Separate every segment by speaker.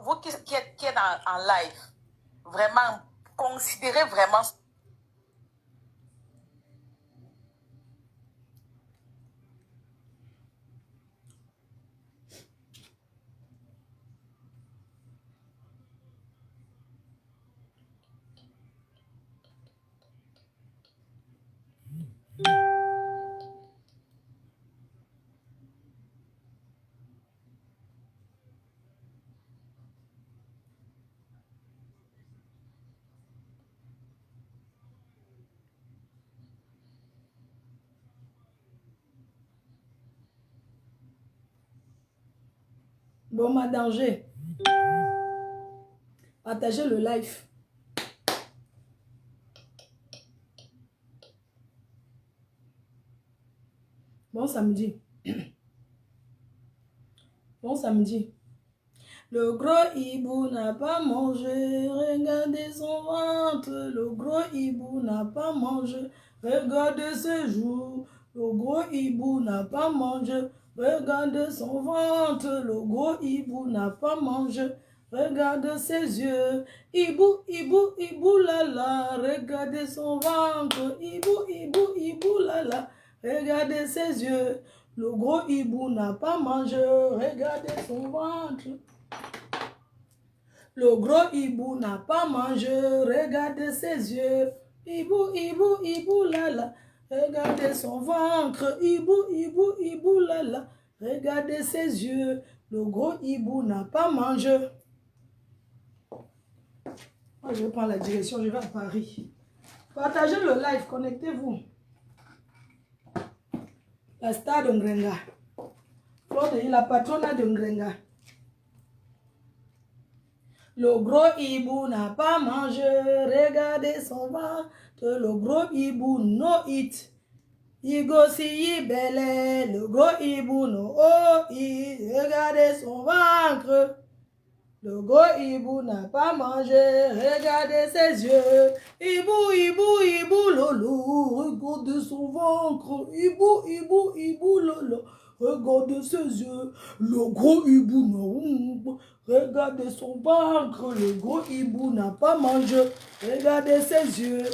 Speaker 1: vous qui êtes en live, vraiment, considérez vraiment.
Speaker 2: Bon, ma danger. Partagez le live. Bon samedi. Bon samedi. Le gros hibou n'a pas mangé, regardez son ventre. Le gros hibou n'a pas mangé, regardez ses joues. Le gros hibou n'a pas mangé, regardez son ventre. Le gros hibou n'a pas mangé, regardez ses yeux. Hibou, hibou, hibou, lala, regardez son ventre. Hibou, hibou, hibou, lala, regardez ses yeux. Le gros hibou n'a pas mangé, regardez son ventre. Le gros hibou n'a pas mangé, regardez ses yeux. Hibou, hibou, hibou, lala, regardez son ventre. Hibou, hibou, hibou, lala, regardez ses yeux. Le gros hibou n'a pas mangé. Moi, je prends la direction, je vais à Paris. Partagez le live, connectez-vous. La star de Ngrenga. La patronne de Ngrenga. Le gros hibou n'a pas mangé, regardez son ventre. Le gros hibou no eat. Igo si belle, le gros hibou no eat. Regardez son ventre. Le gros hibou n'a pas mangé, regardez ses yeux. Hibou, hibou, hibou, lolo, regardez son ventre. Hibou, hibou, hibou, lolo, regardez ses yeux. Le gros hibou no, regardez son ventre. Le gros hibou n'a pas mangé, regardez ses yeux.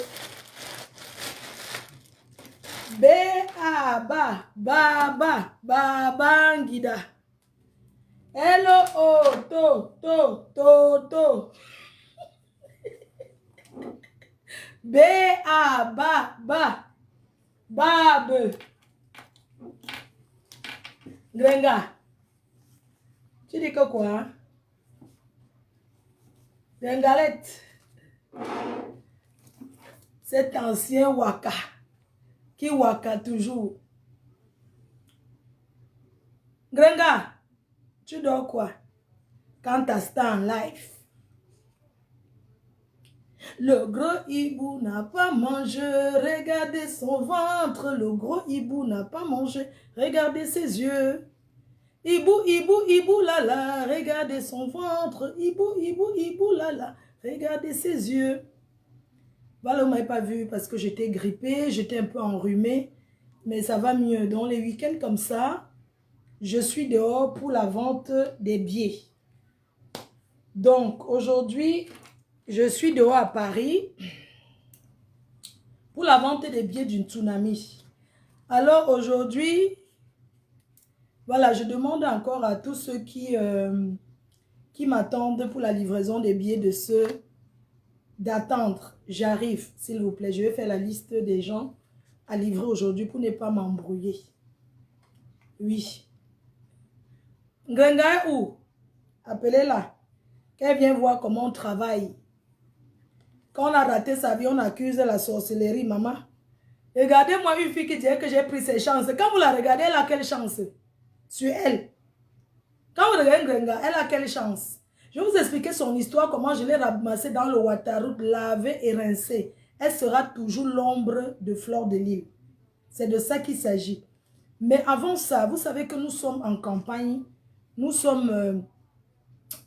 Speaker 2: Ba, bangida. Hello, oh, to. Babe. Grenga. Tu dis que quoi? Hein? Grengalette. Cet ancien waka. Qui waka toujours. Grenga. Tu dors quoi? Quand t'as ça en live. Le gros hibou n'a pas mangé, regardez son ventre. Le gros hibou n'a pas mangé, regardez ses yeux. Hibou, hibou, hibou, lala, regardez son ventre. Hibou, hibou, hibou, lala, regardez ses yeux. Voilà, vous ne m'avez pas vu parce que j'étais grippée, j'étais un peu enrhumée, mais ça va mieux. Dans les week-ends comme ça, je suis dehors pour la vente des billets. Donc, aujourd'hui, je suis dehors à Paris pour la vente des billets d'une tsunami. Alors, aujourd'hui, voilà, je demande encore à tous ceux qui m'attendent pour la livraison des billets de ceux d'attendre. J'arrive, s'il vous plaît. Je vais faire la liste des gens à livrer aujourd'hui pour ne pas m'embrouiller. Oui. Ngrenga est où? Appelez-la. Qu'elle vienne voir comment on travaille. Quand on a raté sa vie, on accuse la sorcellerie, maman. Regardez-moi une fille qui dit que j'ai pris ses chances. Quand vous la regardez, elle a quelle chance? Sur elle. Quand vous regardez Ngrenga, elle a quelle chance? Je vais vous expliquer son histoire, comment je l'ai ramassée dans le Waterloo, lavée et rincée. Elle sera toujours l'ombre de Fleur de Lys. C'est de ça qu'il s'agit. Mais avant ça, vous savez que nous sommes en campagne. Nous sommes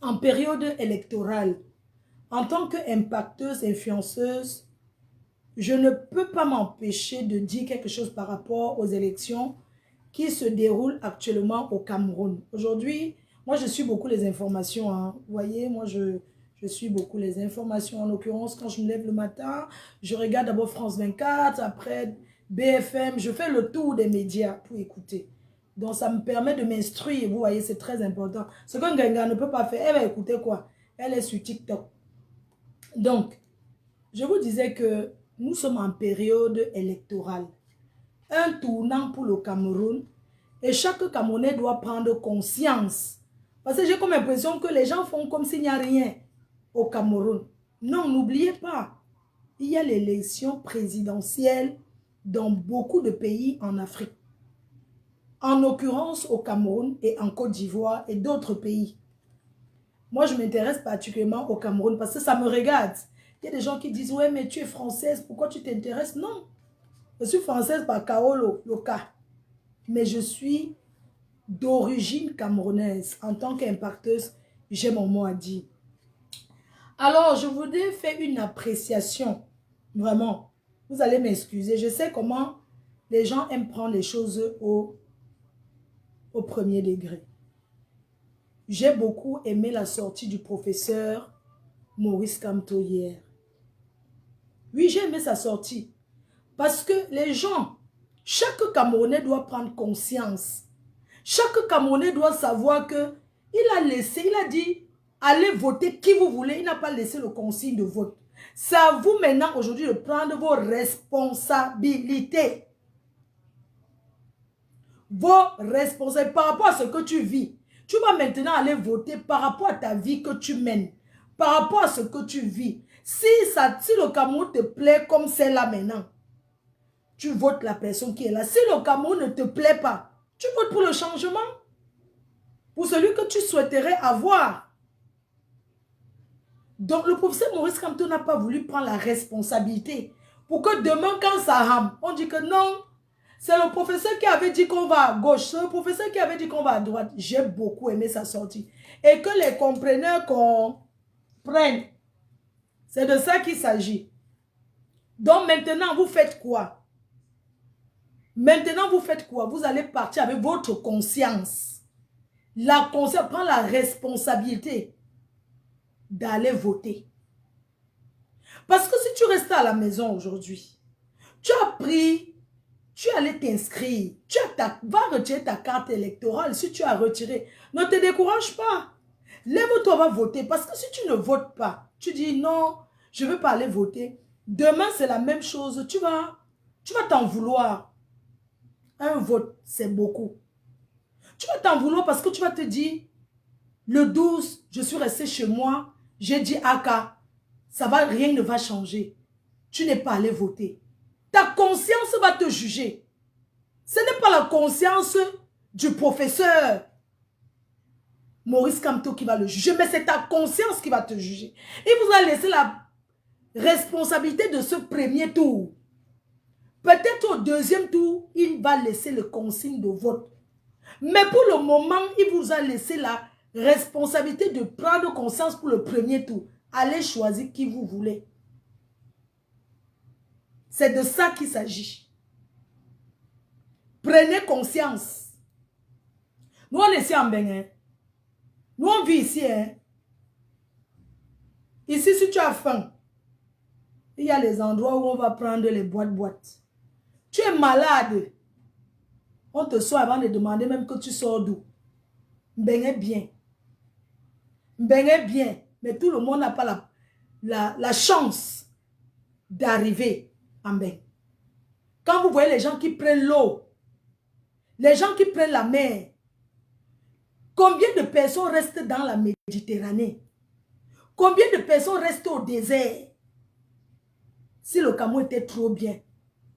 Speaker 2: en période électorale. En tant qu'impacteuse, influenceuse, je ne peux pas m'empêcher de dire quelque chose par rapport aux élections qui se déroulent actuellement au Cameroun. Aujourd'hui, Moi, je suis beaucoup les informations. Hein. Vous voyez, moi, je suis beaucoup les informations. En l'occurrence, quand je me lève le matin, je regarde d'abord France 24, après BFM. Je fais le tour des médias pour écouter. Donc, ça me permet de m'instruire. Vous voyez, c'est très important. Ce qu'un Genga ne peut pas faire, elle va écouter quoi? Elle est sur TikTok. Donc, je vous disais que nous sommes en période électorale. Un tournant pour le Cameroun. Et chaque Camerounais doit prendre conscience. Parce que j'ai comme l'impression que les gens font comme s'il n'y a rien au Cameroun. Non, n'oubliez pas. Il y a l'élection présidentielle dans beaucoup de pays en Afrique. En l'occurrence au Cameroun et en Côte d'Ivoire et d'autres pays. Moi, je m'intéresse particulièrement au Cameroun parce que ça me regarde. Il y a des gens qui disent, ouais, mais tu es française, pourquoi tu t'intéresses? Non, je suis française par Kaolo, le cas. Mais je suis d'origine camerounaise. En tant qu'impacteuse, j'ai mon mot à dire. Alors, je voudrais faire une appréciation. Vraiment, vous allez m'excuser. Je sais comment les gens aiment prendre les choses au premier degré. J'ai beaucoup aimé la sortie du professeur Maurice Kamto hier. Oui, j'ai aimé sa sortie. Parce que les gens, chaque Camerounais doit prendre conscience. Chaque Camerounais doit savoir que il a laissé, il a dit, allez voter qui vous voulez. Il n'a pas laissé le consigne de vote. C'est à vous maintenant aujourd'hui de prendre vos responsabilités. Vos responsabilités par rapport à ce que tu vis. Tu vas maintenant aller voter par rapport à ta vie que tu mènes. Par rapport à ce que tu vis. Si le Cameroun te plaît comme c'est là maintenant, tu votes la personne qui est là. Si le Cameroun ne te plaît pas, tu votes pour le changement. Pour celui que tu souhaiterais avoir. Donc le professeur Maurice Kamto n'a pas voulu prendre la responsabilité. Pour que demain quand ça rame, on dit que non, c'est le professeur qui avait dit qu'on va à gauche. C'est le professeur qui avait dit qu'on va à droite. J'ai beaucoup aimé sa sortie. Et que les compreneurs comprennent. C'est de ça qu'il s'agit. Donc maintenant, vous faites quoi? Maintenant, vous faites quoi? Vous allez partir avec votre conscience. La conscience prend la responsabilité d'aller voter. Parce que si tu restes à la maison aujourd'hui, tu as pris, tu es allé t'inscrire, va retirer ta carte électorale. Si tu as retiré, ne te décourage pas. Lève-toi, va voter. Parce que si tu ne votes pas, tu dis non, je ne veux pas aller voter. Demain, c'est la même chose. Tu vas t'en vouloir. Un vote, c'est beaucoup. Tu vas t'en vouloir parce que tu vas te dire, le 12, je suis resté chez moi, j'ai dit Aka, rien ne va changer. Tu n'es pas allé voter. Ta conscience va te juger. Ce n'est pas la conscience du professeur Maurice Kamto qui va le juger, mais c'est ta conscience qui va te juger. Il vous a laissé la responsabilité de ce premier tour. Peut-être au deuxième tour, il va laisser le consigne de vote. Mais pour le moment, il vous a laissé la responsabilité de prendre conscience pour le premier tour. Allez choisir qui vous voulez. C'est de ça qu'il s'agit. Prenez conscience. Nous, on est ici en Bénin. Nous, on vit ici. Hein. Ici, si tu as faim, il y a les endroits où on va prendre les boîtes. Tu es malade. On te soigne avant de demander même que tu sors d'où. Bénin bien. Bénin bien. Mais tout le monde n'a pas la chance d'arriver en Bénin. Quand vous voyez les gens qui prennent l'eau, les gens qui prennent la mer, combien de personnes restent dans la Méditerranée? Combien de personnes restent au désert? Si le Cameroun était trop bien,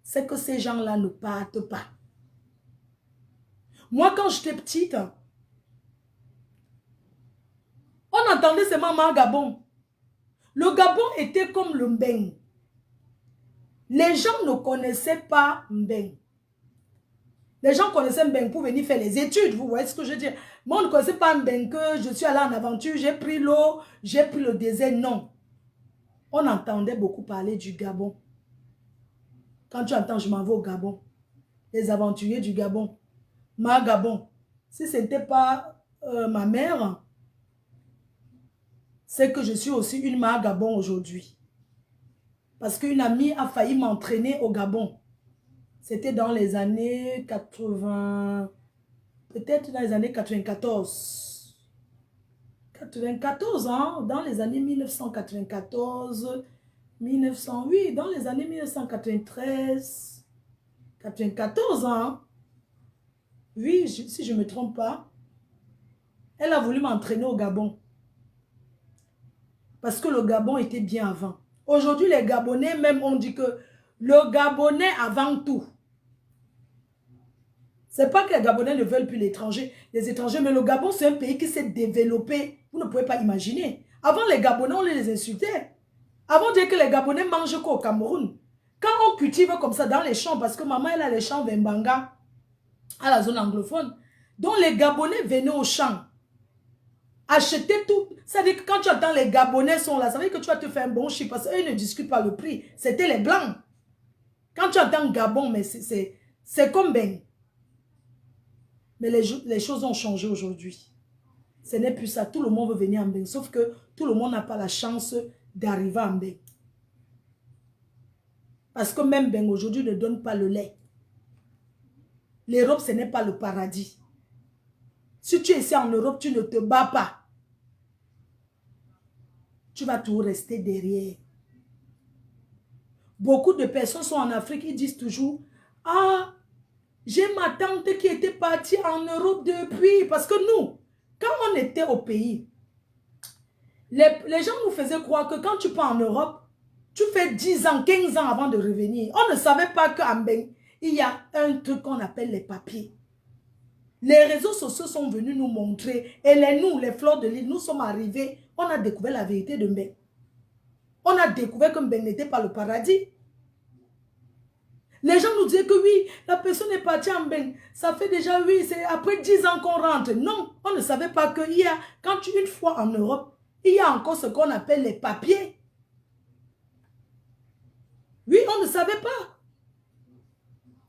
Speaker 2: c'est que ces gens-là ne partent pas. Moi, quand j'étais petite, on entendait seulement Gabon. Le Gabon était comme le Mbeng. Les gens ne connaissaient pas Mbeng. Les gens connaissaient Mbeng pour venir faire les études. Vous voyez ce que je veux dire? Moi, on ne connaissait pas Mbeng que je suis allé en aventure, j'ai pris l'eau, j'ai pris le désert. Non. On entendait beaucoup parler du Gabon. Quand tu entends, je m'en vais au Gabon. Les aventuriers du Gabon. Gabon. Si ce n'était pas ma mère, c'est que je suis aussi une mère à Gabon aujourd'hui. Parce qu'une amie a failli m'entraîner au Gabon. C'était dans les années 80, peut-être dans les années 94. 94, hein, dans les années 1994, 1908, dans les années 1993, 94 ans. Oui, si je ne me trompe pas, elle a voulu m'entraîner au Gabon. Parce que le Gabon était bien avant. Aujourd'hui, les Gabonais, même, on dit que le Gabonais avant tout. C'est pas que les Gabonais ne veulent plus les étrangers, mais le Gabon, c'est un pays qui s'est développé. Vous ne pouvez pas imaginer. Avant, les Gabonais, on les insultait. Avant de dire que les Gabonais mangent quoi au Cameroun? Quand on cultive comme ça dans les champs, parce que maman, elle a les champs Vembanga à la zone anglophone. Donc, les Gabonais venaient aux champs. Acheter tout. C'est-à-dire que quand tu entends les Gabonais sont là, ça veut dire que tu vas te faire un bon chiffre parce qu'eux ne discutent pas le prix. C'était les Blancs. Quand tu entends Gabon, mais c'est comme Ben. Mais les choses ont changé aujourd'hui. Ce n'est plus ça. Tout le monde veut venir en Ben. Sauf que tout le monde n'a pas la chance d'arriver en Ben. Parce que même Ben aujourd'hui ne donne pas le lait. L'Europe, ce n'est pas le paradis. Si tu es ici en Europe, tu ne te bats pas. Tu vas toujours rester derrière. Beaucoup de personnes sont en Afrique, ils disent toujours, ah, j'ai ma tante qui était partie en Europe depuis. Parce que nous, quand on était au pays, les gens nous faisaient croire que quand tu pars en Europe, tu fais 10 ans, 15 ans avant de revenir. On ne savait pas qu'en Ben, il y a un truc qu'on appelle les papiers. Les réseaux sociaux sont venus nous montrer, et les fleurs de l'île, nous sommes arrivés, on a découvert la vérité de Ben. On a découvert que Ben n'était pas le paradis. Les gens nous disaient que oui, la personne est partie en Ben. Ça fait déjà, oui, c'est après 10 ans qu'on rentre. Non, on ne savait pas qu'il y a, quand une fois en Europe, il y a encore ce qu'on appelle les papiers. Oui, on ne savait pas.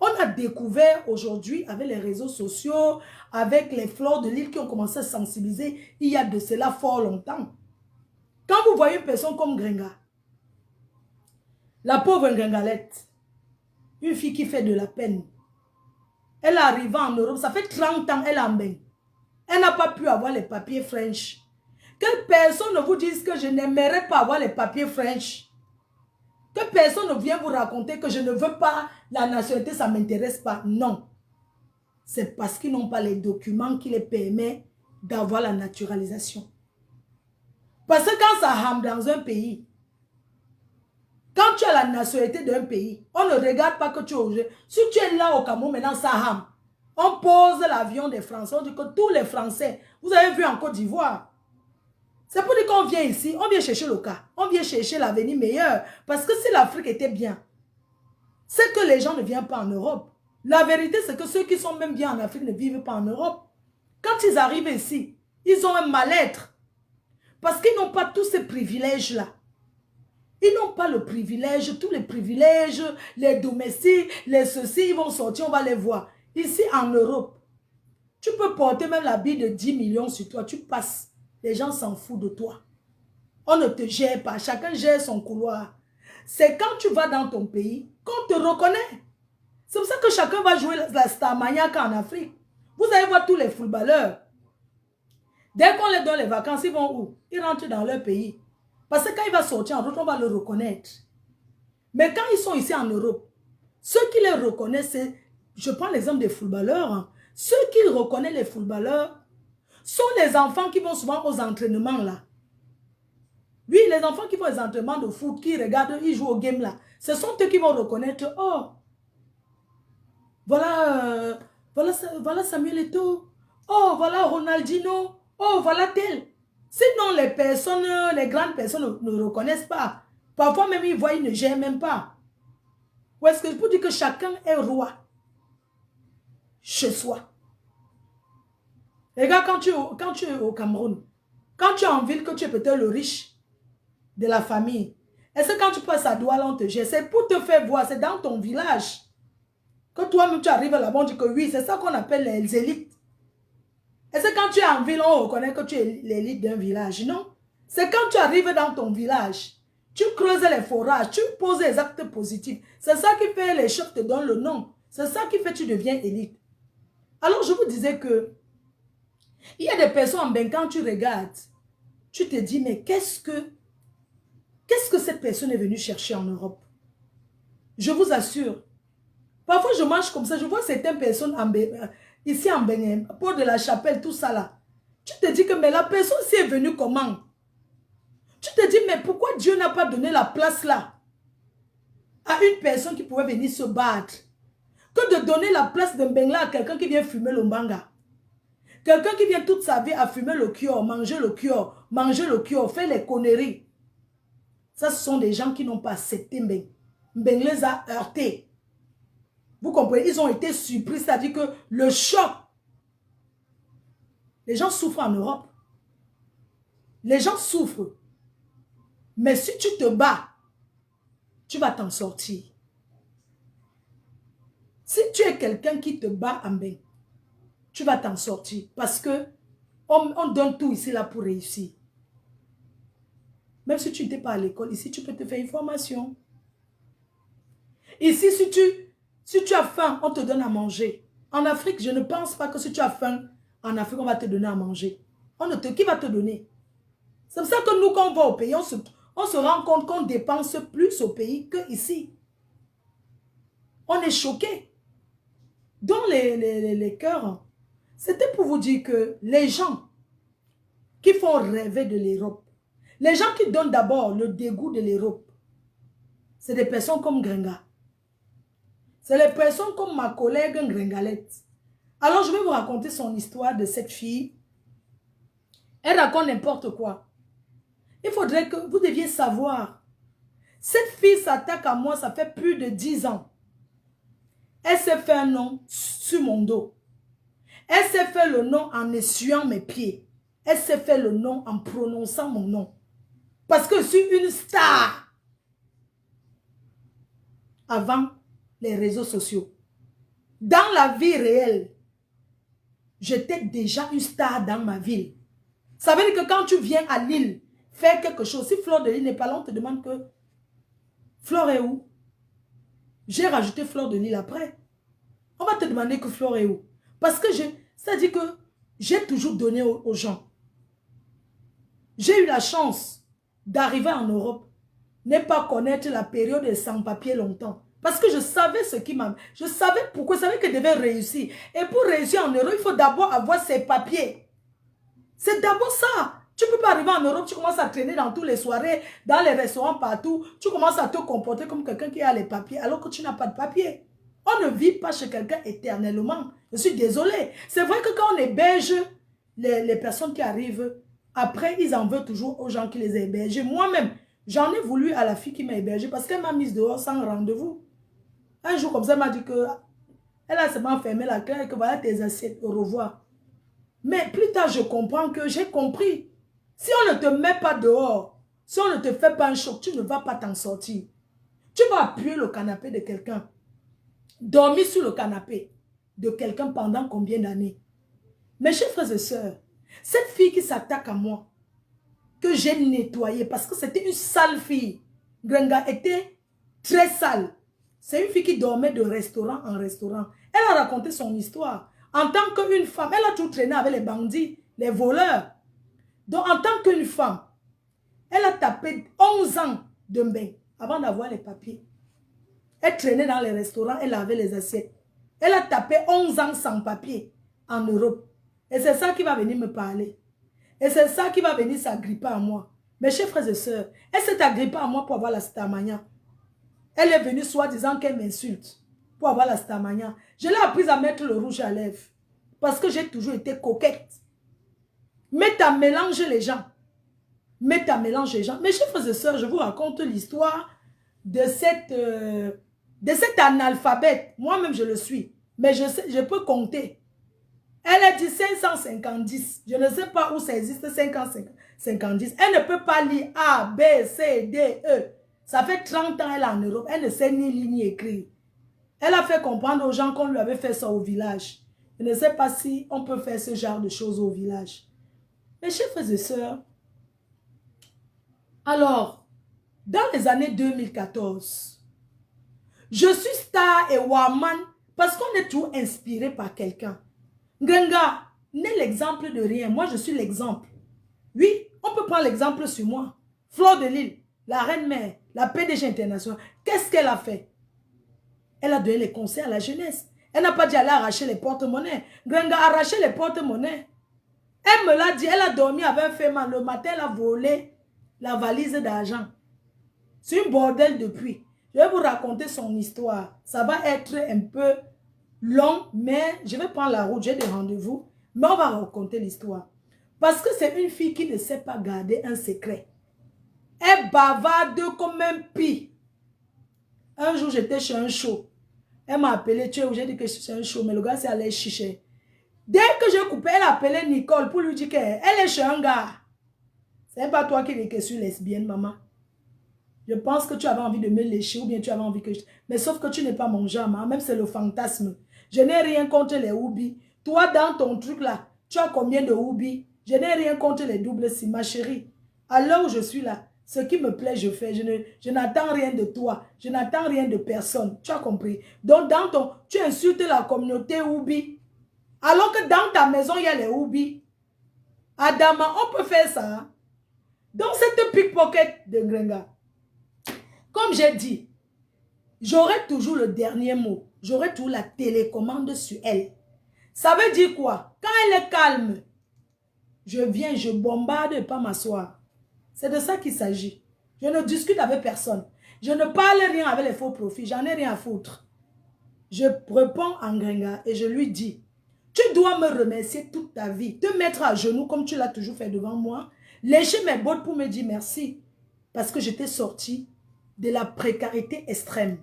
Speaker 2: On a découvert aujourd'hui, avec les réseaux sociaux, avec les fleurs de l'île qui ont commencé à sensibiliser, il y a de cela fort longtemps. Quand vous voyez une personne comme Gringa, la pauvre Gringalette, une fille qui fait de la peine, elle est arrivée en Europe, ça fait 30 ans, elle est en bain. Elle n'a pas pu avoir les papiers French. Que personne ne vous dise que je n'aimerais pas avoir les papiers French. Que personne ne vienne vous raconter que je ne veux pas la nationalité, ça ne m'intéresse pas. Non. C'est parce qu'ils n'ont pas les documents qui les permettent d'avoir la naturalisation. Parce que quand ça rame dans un pays, quand tu as la nationalité d'un pays, on ne regarde pas que tu es au jeu. Si tu es là au Cameroun, maintenant ça rame. On pose l'avion des Français, on dit que tous les Français, vous avez vu en Côte d'Ivoire. C'est pour dire qu'on vient ici, on vient chercher le cas, on vient chercher l'avenir meilleur. Parce que si l'Afrique était bien, c'est que les gens ne viennent pas en Europe. La vérité, c'est que ceux qui sont même bien en Afrique ne vivent pas en Europe. Quand ils arrivent ici, ils ont un mal-être. Parce qu'ils n'ont pas tous ces privilèges-là. Ils n'ont pas le privilège, tous les privilèges, les domestiques, les ceci, ils vont sortir, on va les voir. Ici en Europe, tu peux porter même l'habit de 10 millions sur toi, tu passes. Les gens s'en foutent de toi. On ne te gère pas, chacun gère son couloir. C'est quand tu vas dans ton pays qu'on te reconnaît. C'est pour ça que chacun va jouer la star maniaque en Afrique. Vous allez voir tous les footballeurs. Dès qu'on les donne les vacances, ils vont où? Ils rentrent dans leur pays. Parce que quand il va sortir en route, on va le reconnaître. Mais quand ils sont ici en Europe, ceux qui les reconnaissent, je prends l'exemple des footballeurs. Hein. Ceux qui reconnaissent les footballeurs sont les enfants qui vont souvent aux entraînements là. Oui, les enfants qui vont aux entraînements de foot, qui regardent, ils jouent au game là. Ce sont eux qui vont reconnaître, oh, voilà Samuel Eto'o. Oh, voilà Ronaldinho. Oh, voilà tel. Sinon, les personnes, les grandes personnes ne reconnaissent pas. Parfois même, ils voient, ils ne gèrent même pas. Ou est-ce que je peux dire que chacun est roi chez soi? Regarde, quand tu es au Cameroun, quand tu es en ville, que tu es peut-être le riche de la famille, est-ce que quand tu passes à Douala, on te gère? C'est pour te faire voir, c'est dans ton village. Que toi-même, tu arrives là-bas, on dit que oui, c'est ça qu'on appelle les élites. Est-ce que quand tu es en ville, on reconnaît que tu es l'élite d'un village? Non. C'est quand tu arrives dans ton village, tu creuses les forages, tu poses les actes positifs. C'est ça qui fait les chefs te donnent le nom. C'est ça qui fait que tu deviens élite. Alors je vous disais que il y a des personnes, ben, quand tu regardes, tu te dis, mais qu'est-ce que cette personne est venue chercher en Europe? Je vous assure. Parfois, je marche comme ça, je vois certaines personnes ici en Bénin, Port de la Chapelle, tout ça là. Tu te dis que, mais la personne s'y est venue comment? Tu te dis, mais pourquoi Dieu n'a pas donné la place là à une personne qui pouvait venir se battre? Que de donner la place d'un Bengla à quelqu'un qui vient fumer le mbanga. Quelqu'un qui vient toute sa vie à fumer le kior, manger le kior, faire les conneries. Ça, ce sont des gens qui n'ont pas accepté Mbeng. Mbeng les a heurtés. Vous comprenez? Ils ont été surpris, c'est-à-dire que le choc. Les gens souffrent en Europe. Les gens souffrent. Mais si tu te bats, tu vas t'en sortir. Si tu es quelqu'un qui te bat en Mbeng, tu vas t'en sortir. Parce que on donne tout ici là pour réussir. Même si tu n'étais pas à l'école, ici tu peux te faire une formation. Ici, si tu as faim, on te donne à manger. En Afrique, je ne pense pas que si tu as faim, en Afrique, on va te donner à manger. Qui va te donner? C'est pour ça que nous, quand on va au pays, on se rend compte qu'on dépense plus au pays qu'ici. On est choqués. Dans les cœurs, c'était pour vous dire que les gens qui font rêver de l'Europe, les gens qui donnent d'abord le dégoût de l'Europe, c'est des personnes comme Gringa. C'est les personnes comme ma collègue Gringalette. Alors, je vais vous raconter son histoire de cette fille. Elle raconte n'importe quoi. Il faudrait que vous deviez savoir. Cette fille s'attaque à moi, ça fait plus de 10 ans. Elle s'est fait un nom sur mon dos. Elle s'est fait le nom en essuyant mes pieds. Elle s'est fait le nom en prononçant mon nom. Parce que je suis une star. Avant les réseaux sociaux. Dans la vie réelle, j'étais déjà une star dans ma ville. Ça veut dire que quand tu viens à Lille, faire quelque chose, si Fleur de Lille n'est pas là, on te demande que Fleur est où? J'ai rajouté Fleur de Lille après. On va te demander que Fleur est où? Parce que ça dit que j'ai toujours donné aux gens. J'ai eu la chance d'arriver en Europe, ne pas connaître la période des sans-papiers longtemps. Parce que je savais ce qui m'a... Je savais pourquoi, je savais que je devais réussir. Et pour réussir en Europe, il faut d'abord avoir ses papiers. C'est d'abord ça. Tu ne peux pas arriver en Europe, tu commences à traîner dans toutes les soirées, dans les restaurants, partout. Tu commences à te comporter comme quelqu'un qui a les papiers, alors que tu n'as pas de papiers. On ne vit pas chez quelqu'un éternellement. Je suis désolée. C'est vrai que quand on héberge les personnes qui arrivent, après, ils en veulent toujours aux gens qui les hébergent. Moi-même, j'en ai voulu à la fille qui m'a hébergée parce qu'elle m'a mise dehors sans rendez-vous. Un jour comme ça, elle m'a dit que elle a seulement fermé la clé et que voilà tes assiettes, au revoir. Mais plus tard, je comprends que j'ai compris. Si on ne te met pas dehors, si on ne te fait pas un choc, tu ne vas pas t'en sortir. Tu vas appuyer le canapé de quelqu'un. Dormir sur le canapé de quelqu'un pendant combien d'années? Mes chers frères et sœurs, cette fille qui s'attaque à moi, que j'ai nettoyée parce que c'était une sale fille. Grenga était très sale. C'est une fille qui dormait de restaurant en restaurant. Elle a raconté son histoire. En tant qu'une femme, elle a tout traîné avec les bandits, les voleurs. Donc, en tant qu'une femme, elle a tapé 11 ans de bain avant d'avoir les papiers. Elle traînait dans les restaurants, elle lavait les assiettes. Elle a tapé 11 ans sans papier en Europe. Et c'est ça qui va venir me parler. Et c'est ça qui va venir s'agripper à moi. Mes chers frères et sœurs, elle s'est agrippée à moi pour avoir la stamania. Elle est venue soi-disant qu'elle m'insulte pour avoir la stamania. Je l'ai apprise à mettre le rouge à lèvres. Parce que j'ai toujours été coquette. Mets à mélanger les gens. Mets à mélanger les gens. Mes chers frères et sœurs, je vous raconte l'histoire de cet analphabète. Moi-même, je le suis. Mais je peux compter. Elle a dit 550. Je ne sais pas où ça existe, 550. Elle ne peut pas lire A, B, C, D, E. Ça fait 30 ans elle est en Europe. Elle ne sait ni lire ni écrire. Elle a fait comprendre aux gens qu'on lui avait fait ça au village. Je ne sais pas si on peut faire ce genre de choses au village. Mes chers frères et sœurs, alors, dans les années 2014, je suis star et woman parce qu'on est toujours inspiré par quelqu'un. Ngenga n'est l'exemple de rien. Moi, je suis l'exemple. Oui, on peut prendre l'exemple sur moi. Fleur de Lille, la reine-mère, la PDG internationale. Qu'est-ce qu'elle a fait? Elle a donné les conseils à la jeunesse. Elle n'a pas dit aller arracher les porte-monnaies. Ngenga a arraché les porte-monnaies. Elle me l'a dit, elle a dormi avec un fémin. Le matin, elle a volé la valise d'argent. C'est une bordel depuis. Je vais vous raconter son histoire. Ça va être un peu long, mais je vais prendre la route. J'ai des rendez-vous, mais on va raconter l'histoire. Parce que c'est une fille qui ne sait pas garder un secret. Elle bavarde comme un pie. Un jour, j'étais chez un show. Elle m'a appelé, tu es où? J'ai dit que c'est un show, mais le gars s'est allé chicher. Dès que j'ai coupé, elle a appelé Nicole pour lui dire qu'elle est chez un gars. C'est pas toi qui dis que je suis lesbienne, maman. Je pense que tu avais envie de me lécher ou bien tu avais envie que je... Mais sauf que tu n'es pas mon genre, maman. Même c'est le fantasme. Je n'ai rien contre les houbis. Toi, dans ton truc là, tu as combien de houbis? Je n'ai rien contre les doubles si, ma chérie. À l'heure où je suis là, ce qui me plaît, je fais. Je n'attends rien de toi. Je n'attends rien de personne. Tu as compris? Donc, dans ton... Tu insultes la communauté houbi. Alors que dans ta maison, il y a les houbis. Adama, on peut faire ça. Donc, cette pickpocket de Ngenga, comme j'ai dit, j'aurai toujours le dernier mot. J'aurai toujours la télécommande sur elle. Ça veut dire quoi? Quand elle est calme, je viens, je bombarde et pas m'asseoir. C'est de ça qu'il s'agit. Je ne discute avec personne. Je ne parle rien avec les faux profits. J'en ai rien à foutre. Je réponds à Ngenga et je lui dis, tu dois me remercier toute ta vie. Te mettre à genoux comme tu l'as toujours fait devant moi. Lécher mes bottes pour me dire merci. Parce que j'étais sortie de la précarité extrême.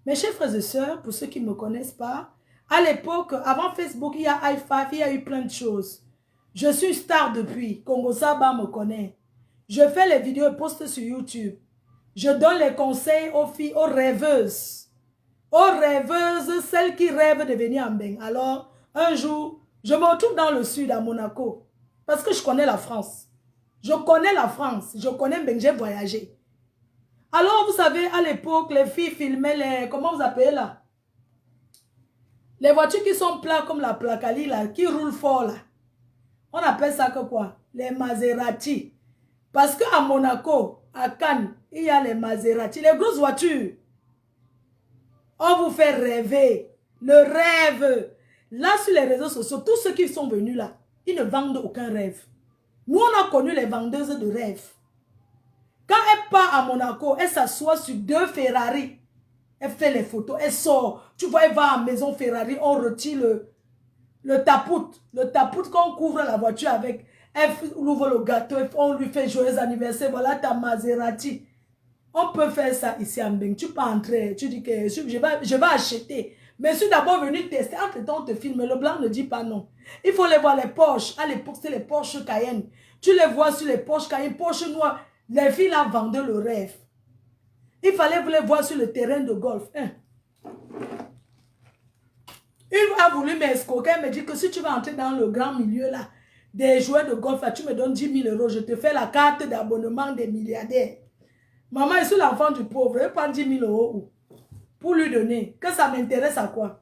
Speaker 2: Mes chers frères et sœurs, pour ceux qui ne me connaissent pas, à l'époque, avant Facebook, il y a i5, il y a eu plein de choses. Je suis star depuis. Congo Saba me connaît. Je fais les vidéos et poste sur YouTube. Je donne les conseils aux filles, aux rêveuses. Aux rêveuses, celles qui rêvent de venir en Beng. Alors, un jour, je me retrouve dans le sud, à Monaco. Parce que je connais la France. Je connais la France. Je connais Beng, j'ai voyagé. Alors, vous savez, à l'époque, les filles filmaient les... Comment vous appelez là? Les voitures qui sont plates comme la Placali, là, qui roulent fort, là. On appelle ça que quoi? Les Maserati. Parce qu'à Monaco, à Cannes, il y a les Maserati, les grosses voitures. On vous fait rêver. Le rêve. Là, sur les réseaux sociaux, tous ceux qui sont venus là, ils ne vendent aucun rêve. Nous, on a connu les vendeuses de rêves. Quand elle part à Monaco, elle s'assoit sur 2 Ferrari. Elle fait les photos, elle sort. Tu vois, elle va à la maison Ferrari, on retire le tapout. Le tapout qu'on couvre la voiture avec. Elle ouvre le gâteau, on lui fait joyeux anniversaire. Voilà ta Maserati. On peut faire ça ici à Mbeng. Tu peux entrer, tu dis que je vais acheter. Mais je suis d'abord venu tester. Entre temps, on te filme. Le blanc ne dit pas non. Il faut les voir, les Porsche. À l'époque, c'était les Porsche Cayenne. Tu les vois sur les Porsche Cayenne, Porsche noir. Les filles là vendaient le rêve. Il fallait vous les voir sur le terrain de golf. Hein? Il a voulu m'escroquer. Elle me dit que si tu vas entrer dans le grand milieu là, des joueurs de golf, là, tu me donnes 10 000 €. Je te fais la carte d'abonnement des milliardaires. Maman, je suis l'enfant du pauvre. Je prends 10 000 € pour lui donner. Que ça m'intéresse à quoi?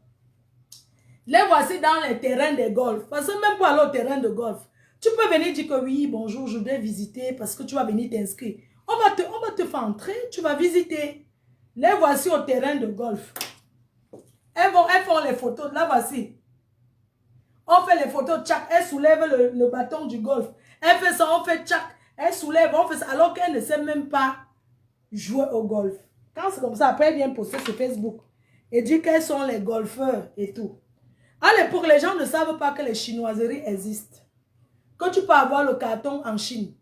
Speaker 2: Les voici dans les terrains de golf. Parce que même pour aller au terrain de golf, tu peux venir dire que oui, bonjour, je voudrais visiter parce que tu vas venir t'inscrire. On va te faire entrer, tu vas visiter. Les voici au terrain de golf. Elles font les photos. Là, voici. On fait les photos, tchac. Elle soulève le bâton du golf. Elle fait ça, on fait tchac. Elle soulève, on fait ça. Alors qu'elle ne sait même pas jouer au golf. Quand c'est comme ça, après elle vient poster sur Facebook. Et dit quels sont les golfeurs et tout. À l'époque, les gens ne savent pas que les chinoiseries existent. Que tu peux avoir le carton en Chine.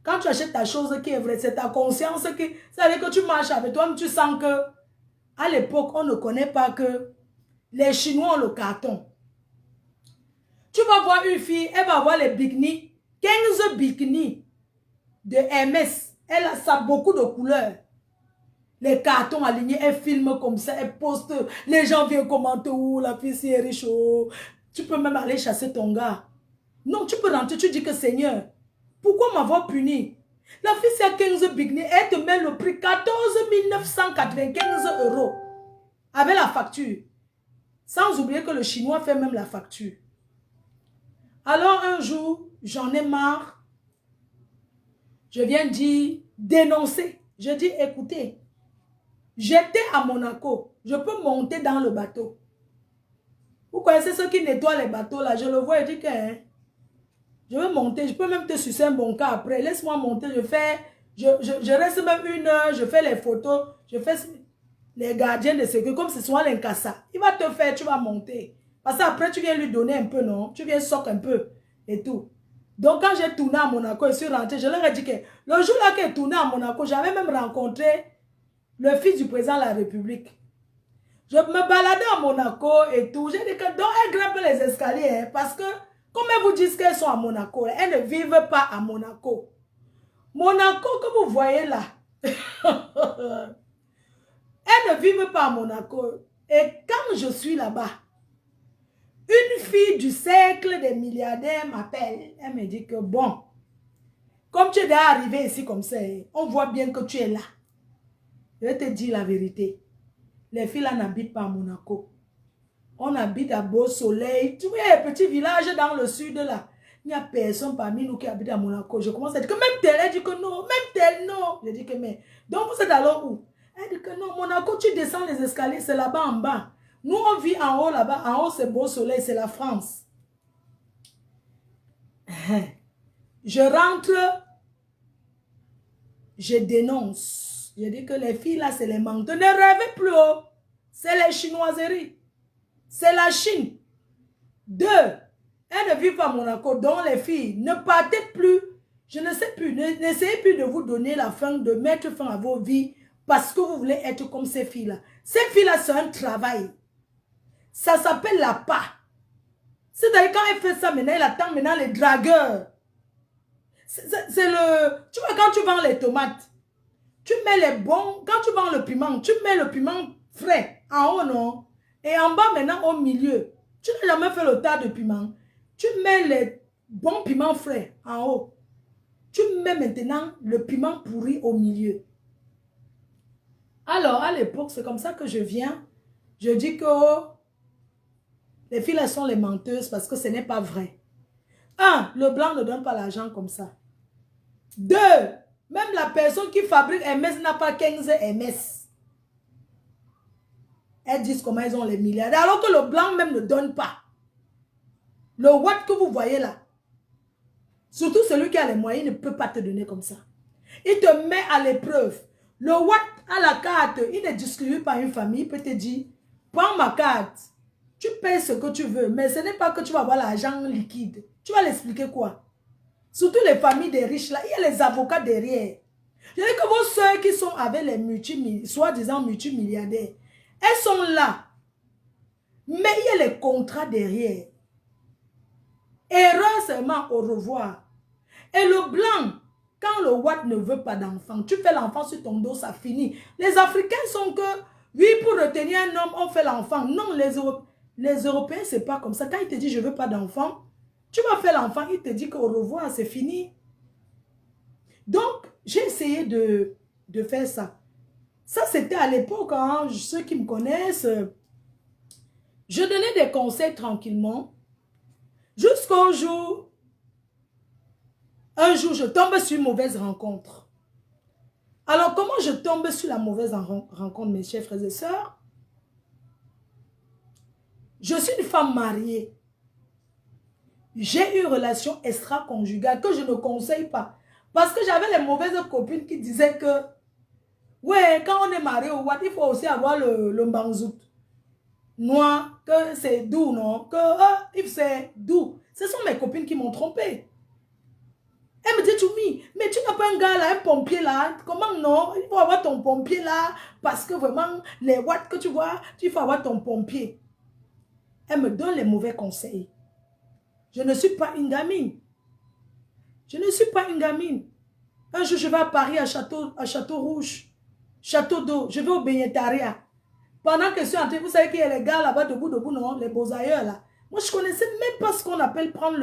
Speaker 2: Quand tu achètes ta chose qui est vraie, c'est ta conscience qui... C'est-à-dire que tu marches avec toi, mais tu sens que... À l'époque, on ne connaît pas que les Chinois ont le carton. Tu vas voir une fille, elle va avoir les bikinis. 15 bikinis de MS. Elle a ça beaucoup de couleurs. Les cartons alignés, elle filme comme ça, elle poste. Les gens viennent commenter, oh, la fille si est riche, oh. Tu peux même aller chasser ton gars. Non, tu peux rentrer, tu dis que Seigneur, pourquoi m'avoir puni? La fille c'est à 15 bigni, elle te met le prix 14 995 €. Avec la facture. Sans oublier que le chinois fait même la facture. Alors un jour, j'en ai marre. Je viens dire, dénoncer. Je dis, écoutez, j'étais à Monaco. Je peux monter dans le bateau. Vous connaissez ceux qui nettoient les bateaux là? Je le vois et dis que hein, je veux monter. Je peux même te sucer un bon cas après. Laisse-moi monter. Je reste même 1 heure. Je fais les photos. Je fais les gardiens de sécurité. Comme ce soit l'incassa. Il va te faire, tu vas monter. Parce qu'après, tu viens lui donner un peu, non? Tu viens soc un peu et tout. Donc, quand j'ai tourné à Monaco et suis rentré, je leur ai dit que le jour-là que j'ai tourné à Monaco, j'avais même rencontré le fils du président de la République. Je me baladais à Monaco et tout. J'ai dit que donc elles grimpent les escaliers. Hein, parce que, comme elles vous disent qu'elles sont à Monaco, elles ne vivent pas à Monaco. Monaco, que vous voyez là, elles ne vivent pas à Monaco. Et quand je suis là-bas, une fille du cercle des milliardaires m'appelle. Elle me dit que bon, comme tu es déjà arrivé ici comme ça, on voit bien que tu es là. Je vais te dire la vérité. Les filles là n'habitent pas à Monaco. On habite à Beau Soleil. Tu vois, il y a un petit village dans le sud là. Il n'y a personne parmi nous qui habite à Monaco. Je commence à dire que même tel, elle dit que non, même tel, non. Je dis que mais, donc vous êtes alors où? Elle dit que non, Monaco, tu descends les escaliers, c'est là-bas en bas. Nous, on vit en haut là-bas. En haut, c'est Beau Soleil, c'est la France. Je rentre, je dénonce. Je dis que les filles là, c'est les menteurs. Ne rêvez plus haut. C'est les chinoiseries. C'est la Chine. 2, elles ne vivent pas à Monaco. Donc les filles, ne partez plus. Je ne sais plus. N'essayez plus de vous donner la fin, de mettre fin à vos vies parce que vous voulez être comme ces filles-là. Ces filles-là, c'est un travail. Ça s'appelle la pas. C'est-à-dire quand elle fait ça maintenant, elle attend maintenant les dragueurs. C'est le... Tu vois, quand tu vends les tomates, tu mets les bons... Quand tu vends le piment, tu mets le piment frais en haut, non? Et en bas, maintenant, au milieu. Tu n'as jamais fait le tas de piment. Tu mets les bons piments frais en haut. Tu mets maintenant le piment pourri au milieu. Alors, à l'époque, c'est comme ça que je viens. Je dis que les filles, elles sont les menteuses parce que ce n'est pas vrai. 1, le blanc ne donne pas l'argent comme ça. 2, même la personne qui fabrique Hermès n'a pas 15 Hermès. Elles disent comment elles ont les milliards. Alors que le blanc même ne donne pas. Le Watt que vous voyez là, surtout celui qui a les moyens, il ne peut pas te donner comme ça. Il te met à l'épreuve. Le Watt à la carte, il ne distribue pas une famille. Il peut te dire, prends ma carte. Tu payes ce que tu veux. Mais ce n'est pas que tu vas avoir l'argent liquide. Tu vas l'expliquer quoi? Surtout les familles des riches là, il y a les avocats derrière. Je dis que vos soeurs qui sont avec les soi-disant multimilliardaires, elles sont là. Mais il y a les contrats derrière. Erreur seulement, au revoir. Et le blanc, quand le Watt ne veut pas d'enfant, tu fais l'enfant sur ton dos, ça finit. Les Africains sont que, oui, pour retenir un homme, on fait l'enfant. Non, les Européens, c'est pas comme ça. Quand il te dit, je veux pas d'enfant, tu vas faire l'enfant, il te dit qu'au revoir, c'est fini. Donc, j'ai essayé de faire ça. Ça, c'était à l'époque, hein, ceux qui me connaissent, je donnais des conseils tranquillement. Jusqu'au jour, un jour, je tombe sur une mauvaise rencontre. Alors, comment je tombe sur la mauvaise rencontre, mes chers frères et sœurs? Je suis une femme mariée. J'ai une relation extra-conjugale que je ne conseille pas. Parce que j'avais les mauvaises copines qui disaient que, ouais, quand on est marié au Watt, il faut aussi avoir le mbanzout. Noir, que c'est doux, non? Que c'est doux. Ce sont mes copines qui m'ont trompé. Elle me dit, Choumi, mais tu n'as pas un gars là, un pompier là. Comment non? Il faut avoir ton pompier là. Parce que vraiment, les watts que tu vois, il faut avoir ton pompier. Elle me donne les mauvais conseils. Je ne suis pas une gamine. Je ne suis pas une gamine. Un jour, je vais à Paris, à Château Rouge. Château d'eau, je vais au Benyetaria. Pendant que je suis entrée, vous savez qu'il y a les gars là-bas debout, non, les beaux ailleurs là. Moi, je ne connaissais même pas ce qu'on appelle prendre